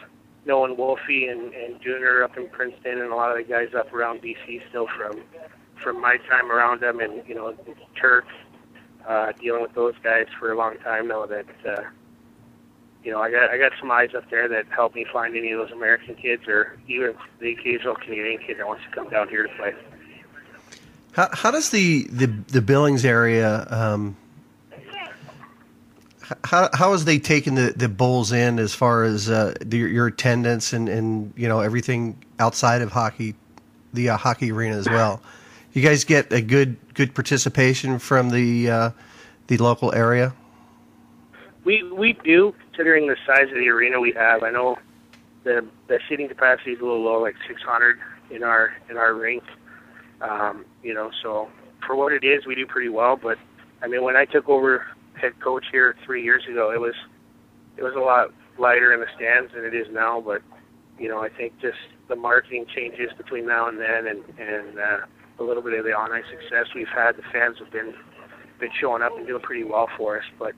knowing Wolfie and Junior up in Princeton and a lot of the guys up around BC still from my time around them, and Turk, dealing with those guys for a long time now. That I got some eyes up there that help me find any of those American kids or even the occasional Canadian kid that wants to come down here to play. How does the Billings area how is they taking the Bulls in as far as your attendance and everything outside of hockey, the hockey arena as well? You guys get a good participation from the local area? We do, considering the size of the arena we have. I know the seating capacity is a little low, like 600 in our rink. So for what it is, we do pretty well. But when I took over head coach here 3 years ago, it was a lot lighter in the stands than it is now. But I think just the marketing changes between now and then, and a little bit of the on-ice success we've had. The fans have been showing up and doing pretty well for us. But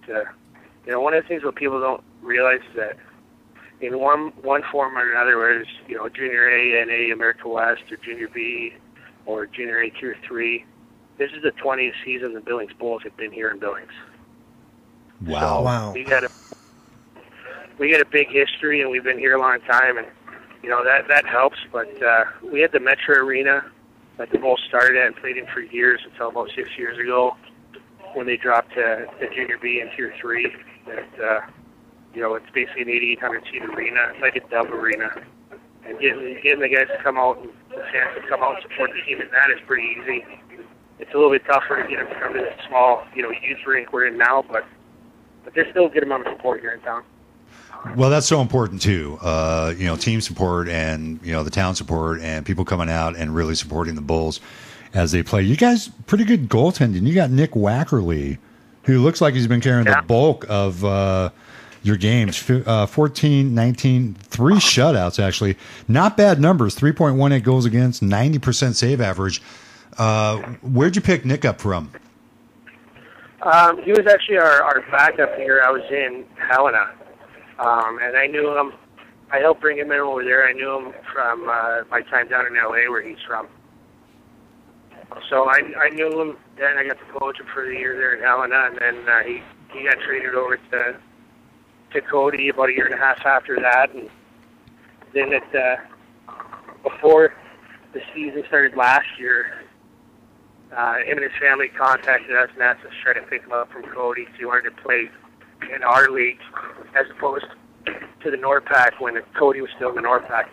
one of the things that people don't realize is that in one form or another, whether it's Junior A, NA, America West, or Junior B, or Junior A Tier 3, this is the 20th season the Billings Bulls have been here in Billings. Wow! So wow! We got a big history, and we've been here a long time, and that helps. But we had the Metro Arena that the Bulls started at and played in for years until about 6 years ago when they dropped to Junior B in Tier 3. That, it's basically an 8,800-seat arena. It's like a dub arena. And getting the guys to come out and the fans to come out and support the team in that is pretty easy. It's a little bit tougher to get them to come to this small, youth rink we're in now, but there's still a good amount of support here in town. Well, that's so important too. Team support and the town support and people coming out and really supporting the Bulls as they play. You guys, pretty good goaltending. You got Nick Wackerly, who looks like he's been carrying the bulk of your games. 14, 19, 3 shutouts actually. Not bad numbers. 3.18 goals against, 90% save average. Where'd you pick Nick up from? He was actually our backup here. I was in Helena. And I knew him. I helped bring him in over there. I knew him from my time down in L.A. where he's from. So I knew him. Then I got to coach him for the year there in Helena, and then he got traded over to Cody about a year and a half after that. And then before the season started last year, him and his family contacted us and asked us to try to pick him up from Cody because he wanted to play in our league as opposed to the NORPAC when Cody was still in the NORPAC.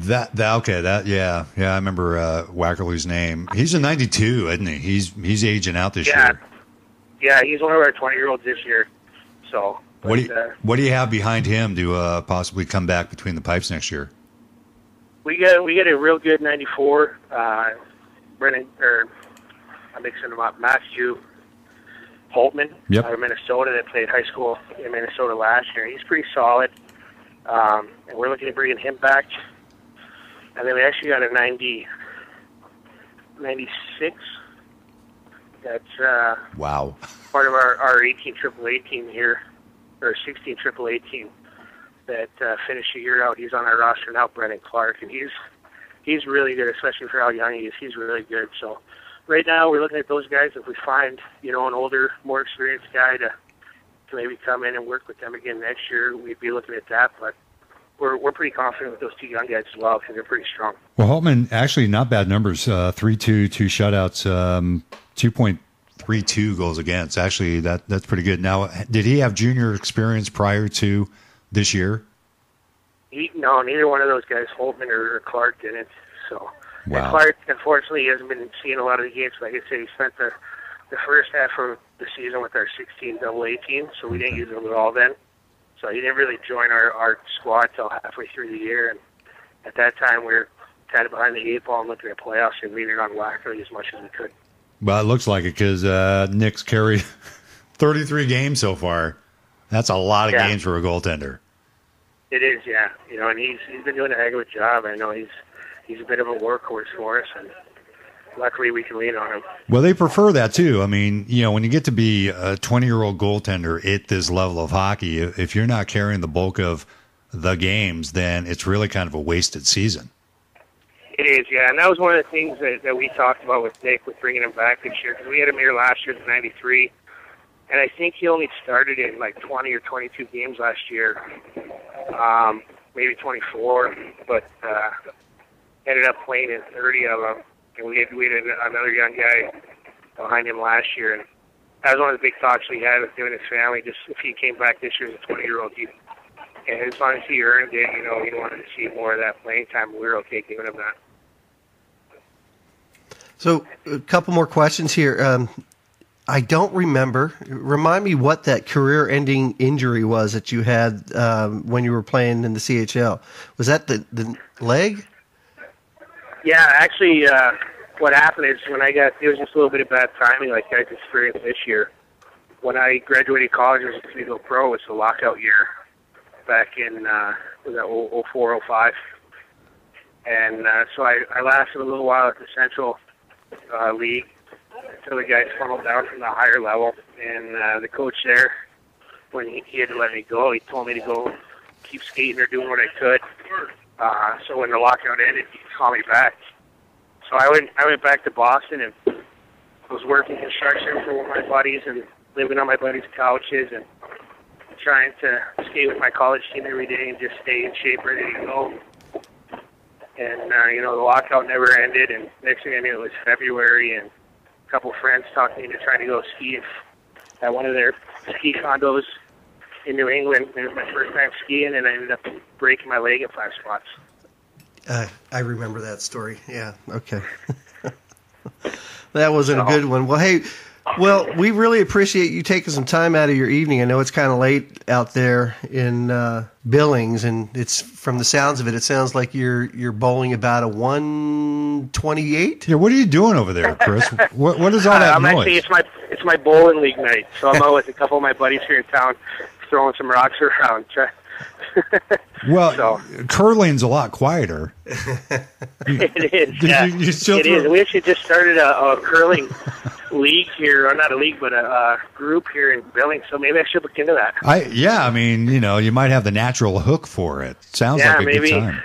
I remember Wackerly's name. He's a 92, isn't he? He's aging out this year. Yeah, he's one of our 20-year-olds this year. So what do you have behind him to possibly come back between the pipes next year? We get a real good 94. I'm mixing them up. Matthew Holtman out of Minnesota that played high school in Minnesota last year. He's pretty solid, and we're looking at bringing him back. And then we actually got a 96. That's wow. Part of our 18 AAA team here, or 16 AAA team that finished the year out. He's on our roster now, Brennan Clark, and he's really good, especially for how young he is. He's really good. So right now we're looking at those guys. If we find, an older, more experienced guy to maybe come in and work with them again next year, we'd be looking at that. But we're pretty confident with those two young guys as well because they're pretty strong. Well, Holtman, actually not bad numbers. 3-2, 2 shutouts, 2.32 goals against. Actually, that's pretty good. Now, did he have junior experience prior to this year? No, neither one of those guys, Holtman or Clark, didn't. So, wow. And Clark, unfortunately, hasn't been seeing a lot of the games. Like I said, he spent the first half of the season with our 16 AA team, so we didn't use him at all then. So he didn't really join our squad till halfway through the year, and at that time we were kind of behind the 8 ball and looking at playoffs and leaning on Wackerly as much as we could. Well, it looks like it because Nick's carried 33 games so far. That's a lot of games for a goaltender. It is, yeah. And he's been doing a heck of a job. I know he's a bit of a workhorse for us, and luckily we can lean on him. Well, they prefer that too. I mean, when you get to be a 20-year-old goaltender at this level of hockey, if you're not carrying the bulk of the games, then it's really kind of a wasted season. It is, yeah. And that was one of the things that we talked about with Nick with bringing him back this year, because we had him here last year at 93, and I think he only started in like 20 or 22 games last year, maybe 24, but ended up playing in 30 of them. And we had another young guy behind him last year, and that was one of the big thoughts we had with him and his family. Just if he came back this year as a 20-year-old, and as long as he earned it, he wanted to see more of that playing time. We were okay giving him that. So, a couple more questions here. I don't remember. Remind me what that career-ending injury was that you had when you were playing in the CHL. Was that the leg? Yeah, actually, what happened is it was just a little bit of bad timing, like I experienced this year. When I graduated college, I was going to go pro. It was the lockout year back in 04, 05. And so I lasted a little while at the Central League until the guys funneled down from the higher level. And the coach there, when he had to let me go, he told me to go keep skating or doing what I could. So when the lockout ended, he called me back. So I went back to Boston and was working construction for one of my buddies and living on my buddies' couches and trying to skate with my college team every day and just stay in shape, ready to go. And the lockout never ended, and next thing I knew, it was February, and a couple friends talked me into trying to go ski at one of their ski condos in New England. It was my first time skiing, and I ended up breaking my leg at 5 spots. I remember that story. Yeah, okay. That wasn't a good one. Well, hey, we really appreciate you taking some time out of your evening. I know it's kind of late out there in Billings, and it's from the sounds of it, it sounds like you're bowling about a 128. Yeah, what are you doing over there, Chris? What is all that noise? Actually, it's my bowling league night, so I'm out with a couple of my buddies here in town throwing some rocks around. Well, curling's a lot quieter. It is. Yeah. It is. We actually just started a curling league here, or not a league, but a group here in Billings. So maybe I should look into that. I mean, you might have the natural hook for it. Sounds like a good time.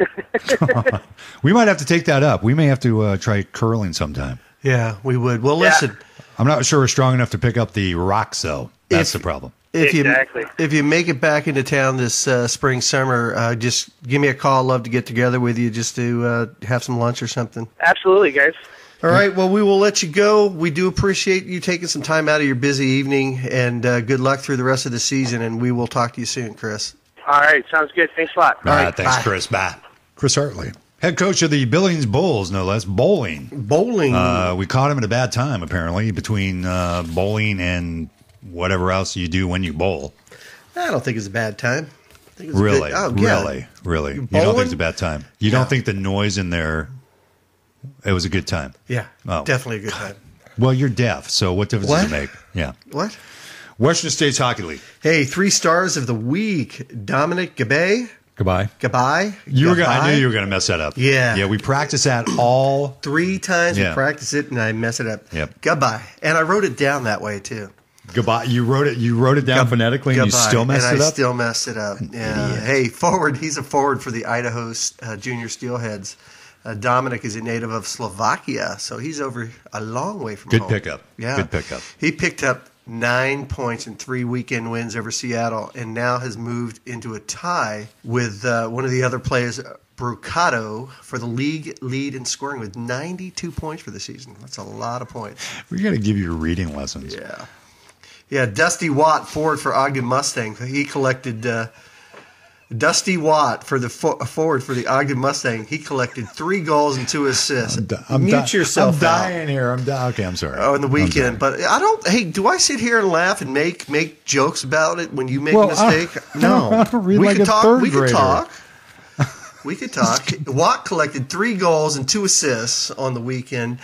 We might have to take that up. We may have to try curling sometime. Yeah, we would. Well, listen. I'm not sure we're strong enough to pick up the rocks, though. That's the problem. If you make it back into town this spring, summer, just give me a call. I'd love to get together with you just to have some lunch or something. Absolutely, guys. All right. Well, we will let you go. We do appreciate you taking some time out of your busy evening, and good luck through the rest of the season, and we will talk to you soon, Chris. All right. Sounds good. Thanks a lot. All right. Thanks, bye. Chris. Bye. Chris Hartly, head coach of the Billings Bulls, no less. Bowling. We caught him at a bad time, apparently, between bowling and whatever else you do when you bowl. I don't think it's a bad time. I think it's really? Yeah. Really? You don't think it's a bad time? You don't think the noise in there, it was a good time? Yeah, definitely a good time. Well, you're deaf, so what difference does it make? Yeah. What? Western States Hockey League. Hey, 3 stars of the week. Dominic Gabay. Goodbye. I knew you were going to mess that up. Yeah. Yeah, we practice that all 3 times. We practice it, and I mess it up. Yep. Goodbye. And I wrote it down that way, too. Goodbye. You wrote it down phonetically, and you still messed it up? I still messed it up. Yeah. Hey, forward. He's a forward for the Idaho Junior Steelheads. Dominic is a native of Slovakia, so he's over a long way from home. Good pickup. Yeah. Good pickup. He picked up 9 points in 3 weekend wins over Seattle, and now has moved into a tie with one of the other players, Brucato, for the league lead in scoring with 92 points for the season. That's a lot of points. We got to give you reading lessons. Yeah. Yeah, Dusty Watt, forward for Ogden Mustang. He collected Dusty Watt for the forward for the Ogden Mustang. He collected 3 goals and 2 assists. Mute yourself. I'm dying here. Okay, I'm sorry. Oh, in the weekend, but I don't. Hey, do I sit here and laugh and make jokes about it when you make a mistake? No, I don't read like a third grader. We could talk. Watt collected 3 goals and 2 assists on the weekend,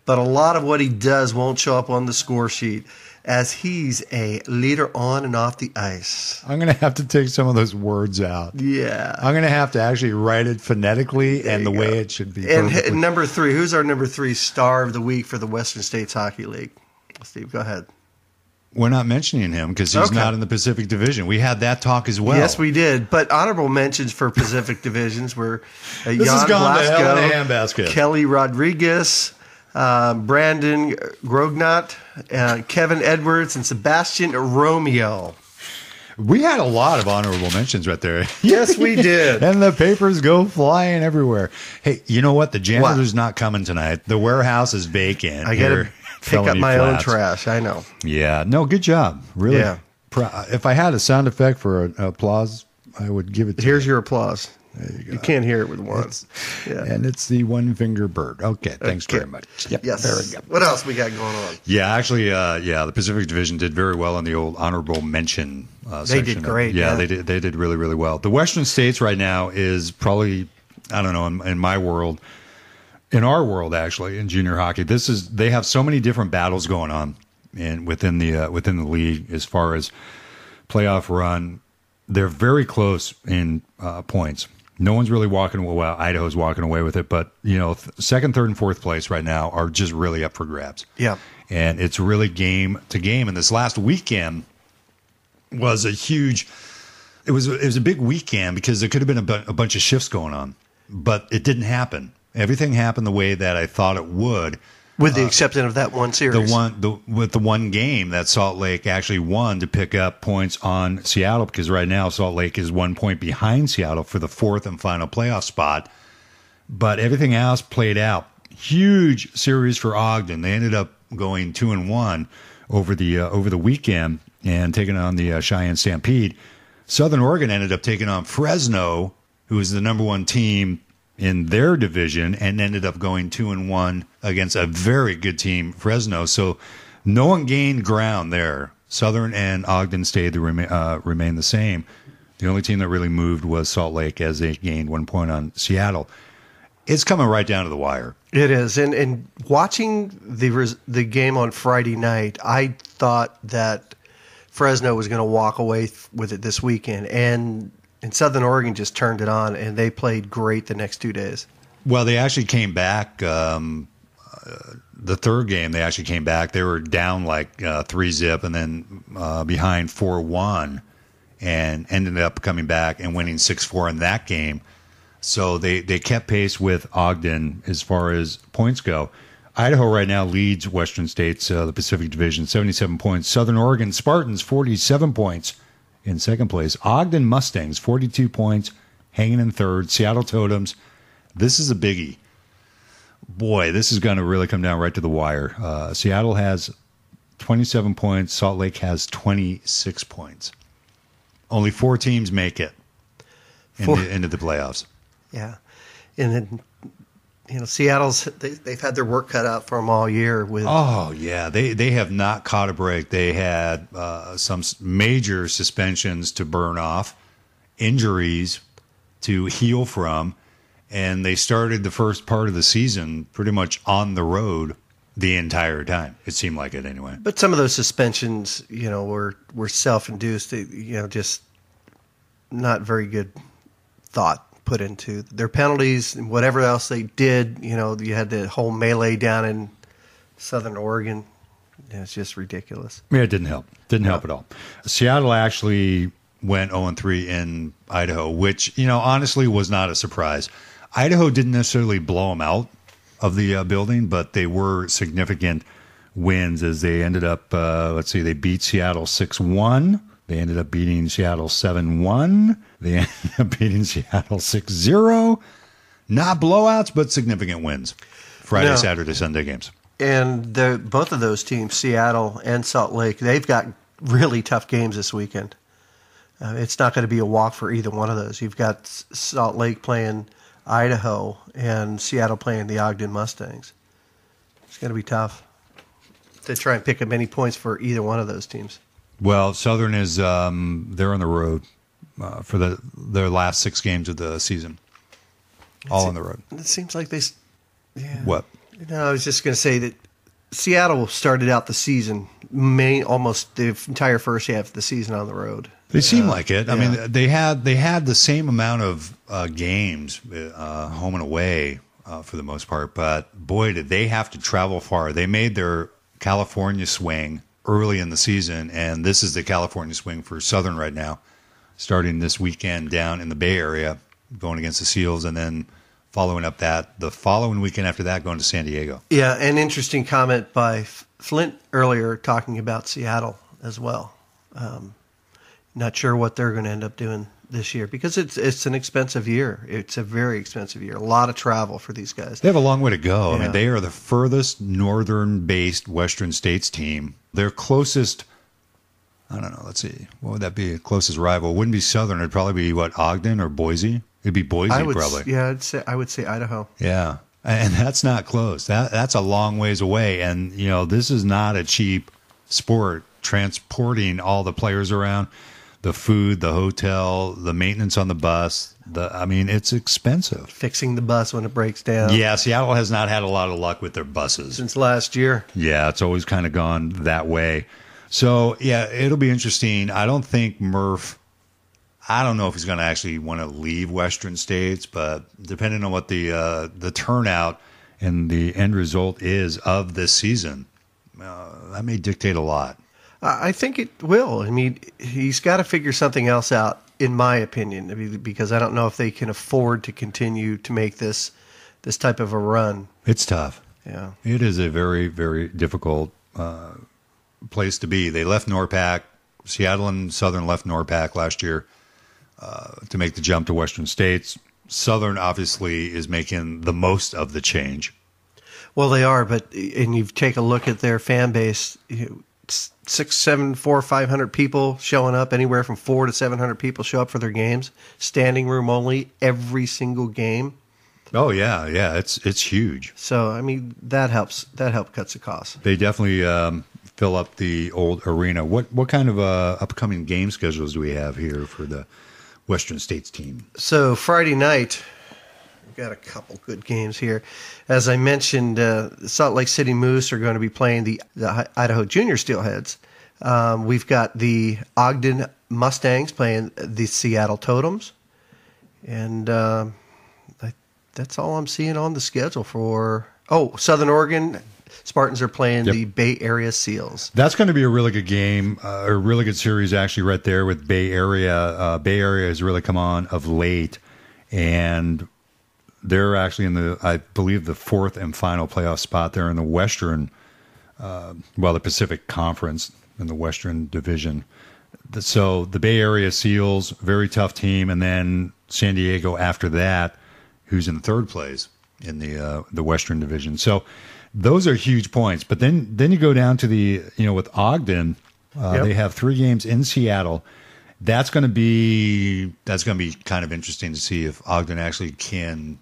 but a lot of what he does won't show up on the score sheet, as he's a leader on and off the ice. I'm going to have to take some of those words out. Yeah. I'm going to have to actually write it phonetically and the way it should be. And number 3, who's our number 3 star of the week for the Western States Hockey League? Steve, go ahead. We're not mentioning him because he's not in the Pacific Division. We had that talk as well. Yes, we did. But honorable mentions for Pacific Divisions were Jan Blasco, Kelly Rodriguez, Brandon Grognot, Kevin Edwards, and Sebastian Romeo. We had a lot of honorable mentions right there. Yes, we did. And the papers go flying everywhere. Hey, you know what? The janitor's not coming tonight. The warehouse is vacant. I got to pick up my own trash. I know. Yeah. No, good job. Really. Yeah. If I had a sound effect for an applause, I would give it to you. Here's your applause. There you go. You can't hear it with one. And it's the one finger bird. Okay, thanks very much. Yep, yes. Very good. What else we got going on? Yeah, actually, the Pacific Division did very well on the old honorable mention section. They did great. Yeah, they did really, really well. The Western States right now is probably, I don't know, in my world, in our world actually, in junior hockey, they have so many different battles going on within the league as far as playoff run. They're very close in points. No one's really walking away. Well, Idaho's walking away with it, but second, third, and fourth place right now are just really up for grabs. Yeah, and it's really game to game. And this last weekend was a huge. It was a big weekend because there could have been a bunch of shifts going on, but it didn't happen. Everything happened the way that I thought it would. With the exception of that one series. With the one game that Salt Lake actually won to pick up points on Seattle, because right now Salt Lake is 1 point behind Seattle for the 4th and final playoff spot. but everything else played out. Huge series for Ogden. They ended up going 2-1 over the weekend and taking on the Cheyenne Stampede. Southern Oregon ended up taking on Fresno, who was the number one team in their division, and ended up going 2-1 against a very good team, Fresno. So no one gained ground there. Southern and Ogden stayed to remain the same. The only team that really moved was Salt Lake, as they gained 1 point on Seattle. It's coming right down to the wire. It is. And watching the game on Friday night, I thought that Fresno was going to walk away with it this weekend. And Southern Oregon just turned it on, and they played great the next 2 days. Well, they actually came back. The third game, they actually came back. They were down like 3-0 and then behind 4-1 and ended up coming back and winning 6-4 in that game. So they kept pace with Ogden as far as points go. Idaho right now leads Western States, the Pacific Division, 77 points. Southern Oregon Spartans, 47 points in second place. Ogden Mustangs, 42 points, hanging in third. Seattle Totems, this is a biggie. Boy, this is going to really come down right to the wire. Seattle has 27 points. Salt Lake has 26 points. Only 4 teams make it into the playoffs. Yeah. And then, Seattle's, they've had their work cut out for them all year. Oh, yeah. They have not caught a break. They had some major suspensions to burn off, injuries to heal from, and they started the first part of the season pretty much on the road the entire time. It seemed like it anyway. But some of those suspensions, were self-induced, just not very good thought put into their penalties and whatever else they did. You had the whole melee down in Southern Oregon. It's just ridiculous. Yeah, it didn't help. Didn't help at all. Seattle actually went 0-3 in Idaho, which, honestly was not a surprise. Idaho didn't necessarily blow them out of the building, but they were significant wins as they ended up, they beat Seattle 6-1. They ended up beating Seattle 7-1. They ended up beating Seattle 6-0. Not blowouts, but significant wins. Friday, Saturday, Sunday games. And both of those teams, Seattle and Salt Lake, they've got really tough games this weekend. It's not going to be a walk for either one of those. You've got Salt Lake playing Idaho and Seattle playing the Ogden Mustangs. It's going to be tough to try and pick up any points for either one of those teams. Well, Southern is they're on the road for their last 6 games of the season, all on the road. It seems like they. Yeah. What? I was just going to say that Seattle started out the season almost the entire first half of the season on the road. They seem like it. I mean, they had the same amount of games home and away for the most part, but boy, did they have to travel far. They made their California swing early in the season, and this is the California swing for Southern right now, starting this weekend down in the Bay Area, going against the Seals, and then following up the following weekend after that, going to San Diego. Yeah, an interesting comment by Flint earlier talking about Seattle as well. Not sure what they're going to end up doing this year because it's an expensive year. It's a very expensive year. A lot of travel for these guys. They have a long way to go. Yeah. I mean, they are the furthest northern-based Western States team. Their closest, I don't know, let's see, what would that be? Closest rival wouldn't be Southern. It'd probably be, Ogden or Boise? It'd be Boise, probably. Yeah, I would say Idaho. Yeah, and that's not close. That's a long ways away. And, this is not a cheap sport, transporting all the players around. The food, the hotel, the maintenance on the bus. It's expensive. Fixing the bus when it breaks down. Yeah, Seattle has not had a lot of luck with their buses. Since last year. Yeah, it's always kind of gone that way. So, yeah, it'll be interesting. I don't think Murph, I don't know if he's going to actually want to leave Western States, but depending on what the turnout and the end result is of this season, that may dictate a lot. I think it will. I mean, he's got to figure something else out, in my opinion, because I don't know if they can afford to continue to make this type of a run. It's tough. Yeah. It is a very, very difficult place to be. They left NORPAC. Seattle and Southern left NORPAC last year to make the jump to Western States. Southern obviously is making the most of the change. Well, they are, and you take a look at their fan base, 500 people showing up, anywhere from 400 to 700 people show up for their games, standing room only, every single game. Oh yeah, it's huge. So I mean that helps. That cuts the cost. They definitely fill up the old arena. What kind of upcoming game schedules do we have here for the Western States team? So Friday night, we've got a couple good games here. As I mentioned, Salt Lake City Moose are going to be playing the Idaho Junior Steelheads. We've got the Ogden Mustangs playing the Seattle Totems, and that's all I'm seeing on the schedule for. Oh, Southern Oregon Spartans are playing the Bay Area Seals. That's going to be a really good game, a really good series actually right there with Bay Area. Bay Area has really come on of late, and they're actually in I believe, the fourth and final playoff spot. They're in the Western, the Pacific Conference in the Western Division. So the Bay Area Seals, very tough team, and then San Diego after that, who's in third place in the Western Division. So those are huge points. But then you go down to with Ogden, they have 3 games in Seattle. That's going to be kind of interesting to see if Ogden actually can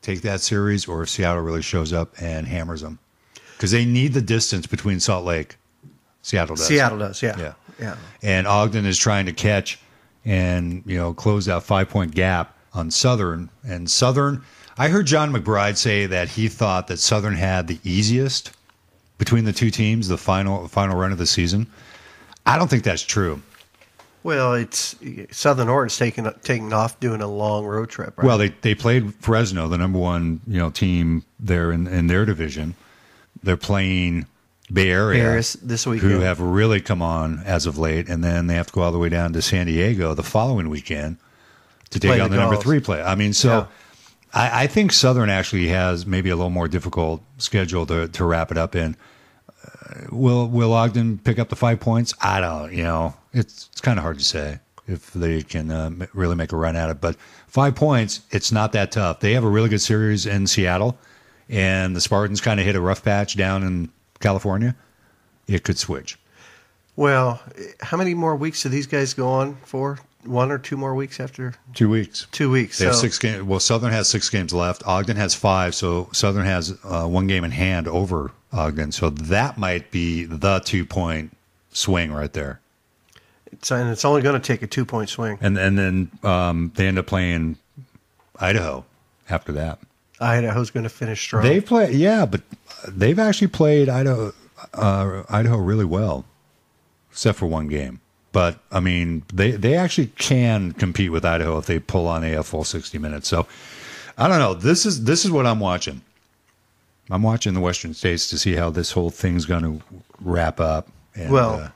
take that series or if Seattle really shows up and hammers them, because they need the distance between Salt Lake. Seattle does. Yeah. And Ogden is trying to catch and close that 5-point gap on Southern. And Southern, I heard John McBride say that he thought that Southern had the easiest between the two teams, the final run of the season. I don't think that's true. Well, it's Southern Oregon's taking off doing a long road trip. Right? Well, they played Fresno, the number one team there in their division. They're playing Bay Area this weekend, who have really come on as of late, and then they have to go all the way down to San Diego the following weekend to take on the number 3 play. I mean, so I think Southern actually has maybe a little more difficult schedule to wrap it up in. Will Ogden pick up the 5 points? I don't. It's kind of hard to say if they can really make a run at it. But 5 points, it's not that tough. They have a really good series in Seattle, and the Spartans kind of hit a rough patch down in California. It could switch. Well, how many more weeks do these guys go on for? 1 or 2 more weeks after? 2 weeks. 2 weeks. They have 6 games. Well, Southern has 6 games left. Ogden has 5, so Southern has 1 game in hand over Ogden. So that might be the 2-point swing right there. And it's only going to take a 2-point swing. And then they end up playing Idaho after that. Idaho's going to finish strong. But they've actually played Idaho really well, except for 1 game. But I mean, they actually can compete with Idaho if they pull on a full 60 minutes. So I don't know. This is what I'm watching. I'm watching the Western States to see how this whole thing's going to wrap up. And,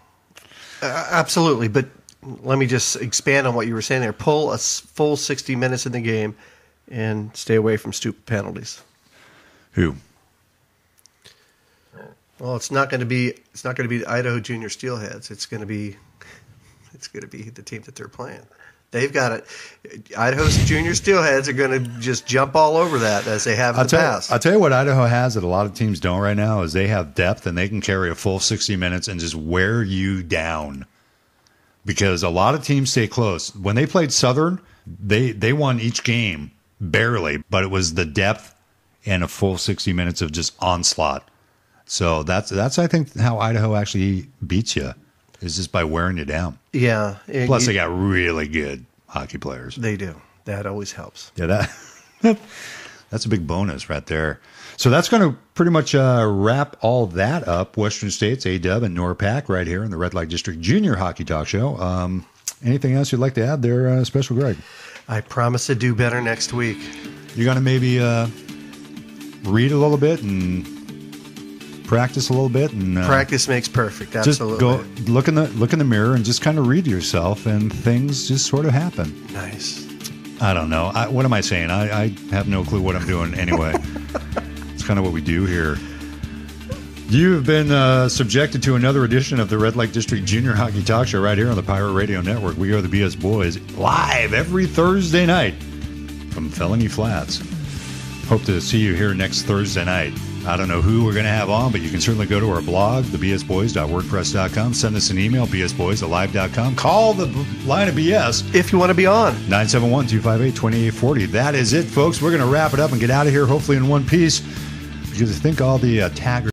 absolutely. But let me just expand on what you were saying there. Pull a full 60 minutes in the game and stay away from stupid penalties. Who? Well, it's not going to be the Idaho Junior Steelheads. It's going to be the team that they're playing. They've got it. Idaho's Junior Steelheads are going to just jump all over that as they have in the past. I'll tell you what Idaho has that a lot of teams don't right now is they have depth and they can carry a full 60 minutes and just wear you down. Because a lot of teams stay close. When they played Southern, they won each game barely, but it was the depth and a full 60 minutes of just onslaught. So that's I think how Idaho actually beats you. Is just by wearing you down. Yeah. Plus, they got really good hockey players. They do. That always helps. Yeah, that's a big bonus right there. So that's going to pretty much wrap all that up. Western States, A-Dub, and NORPAC right here in the Red Light District Junior Hockey Talk Show. Anything else you'd like to add there, Special Greg? I promise to do better next week. You're going to maybe read a little bit and practice a little bit, and practice makes perfect. Absolutely. Just go look in the mirror and just kind of read yourself, and things just sort of happen. Nice. I don't know. What am I saying? I have no clue what I'm doing anyway. It's kind of what we do here. You have been subjected to another edition of the Red Light District Junior Hockey Talk Show right here on the Pirate Radio Network. We are the BS Boys, live every Thursday night from Felony Flats. Hope to see you here next Thursday night. I don't know who we're going to have on, but you can certainly go to our blog, thebsboys.wordpress.com. Send us an email, bsboys@live.com. Call the line of BS. If you want to be on. 971-258-2840. That is it, folks. We're going to wrap it up and get out of here, hopefully in one piece. Because I think all the taggers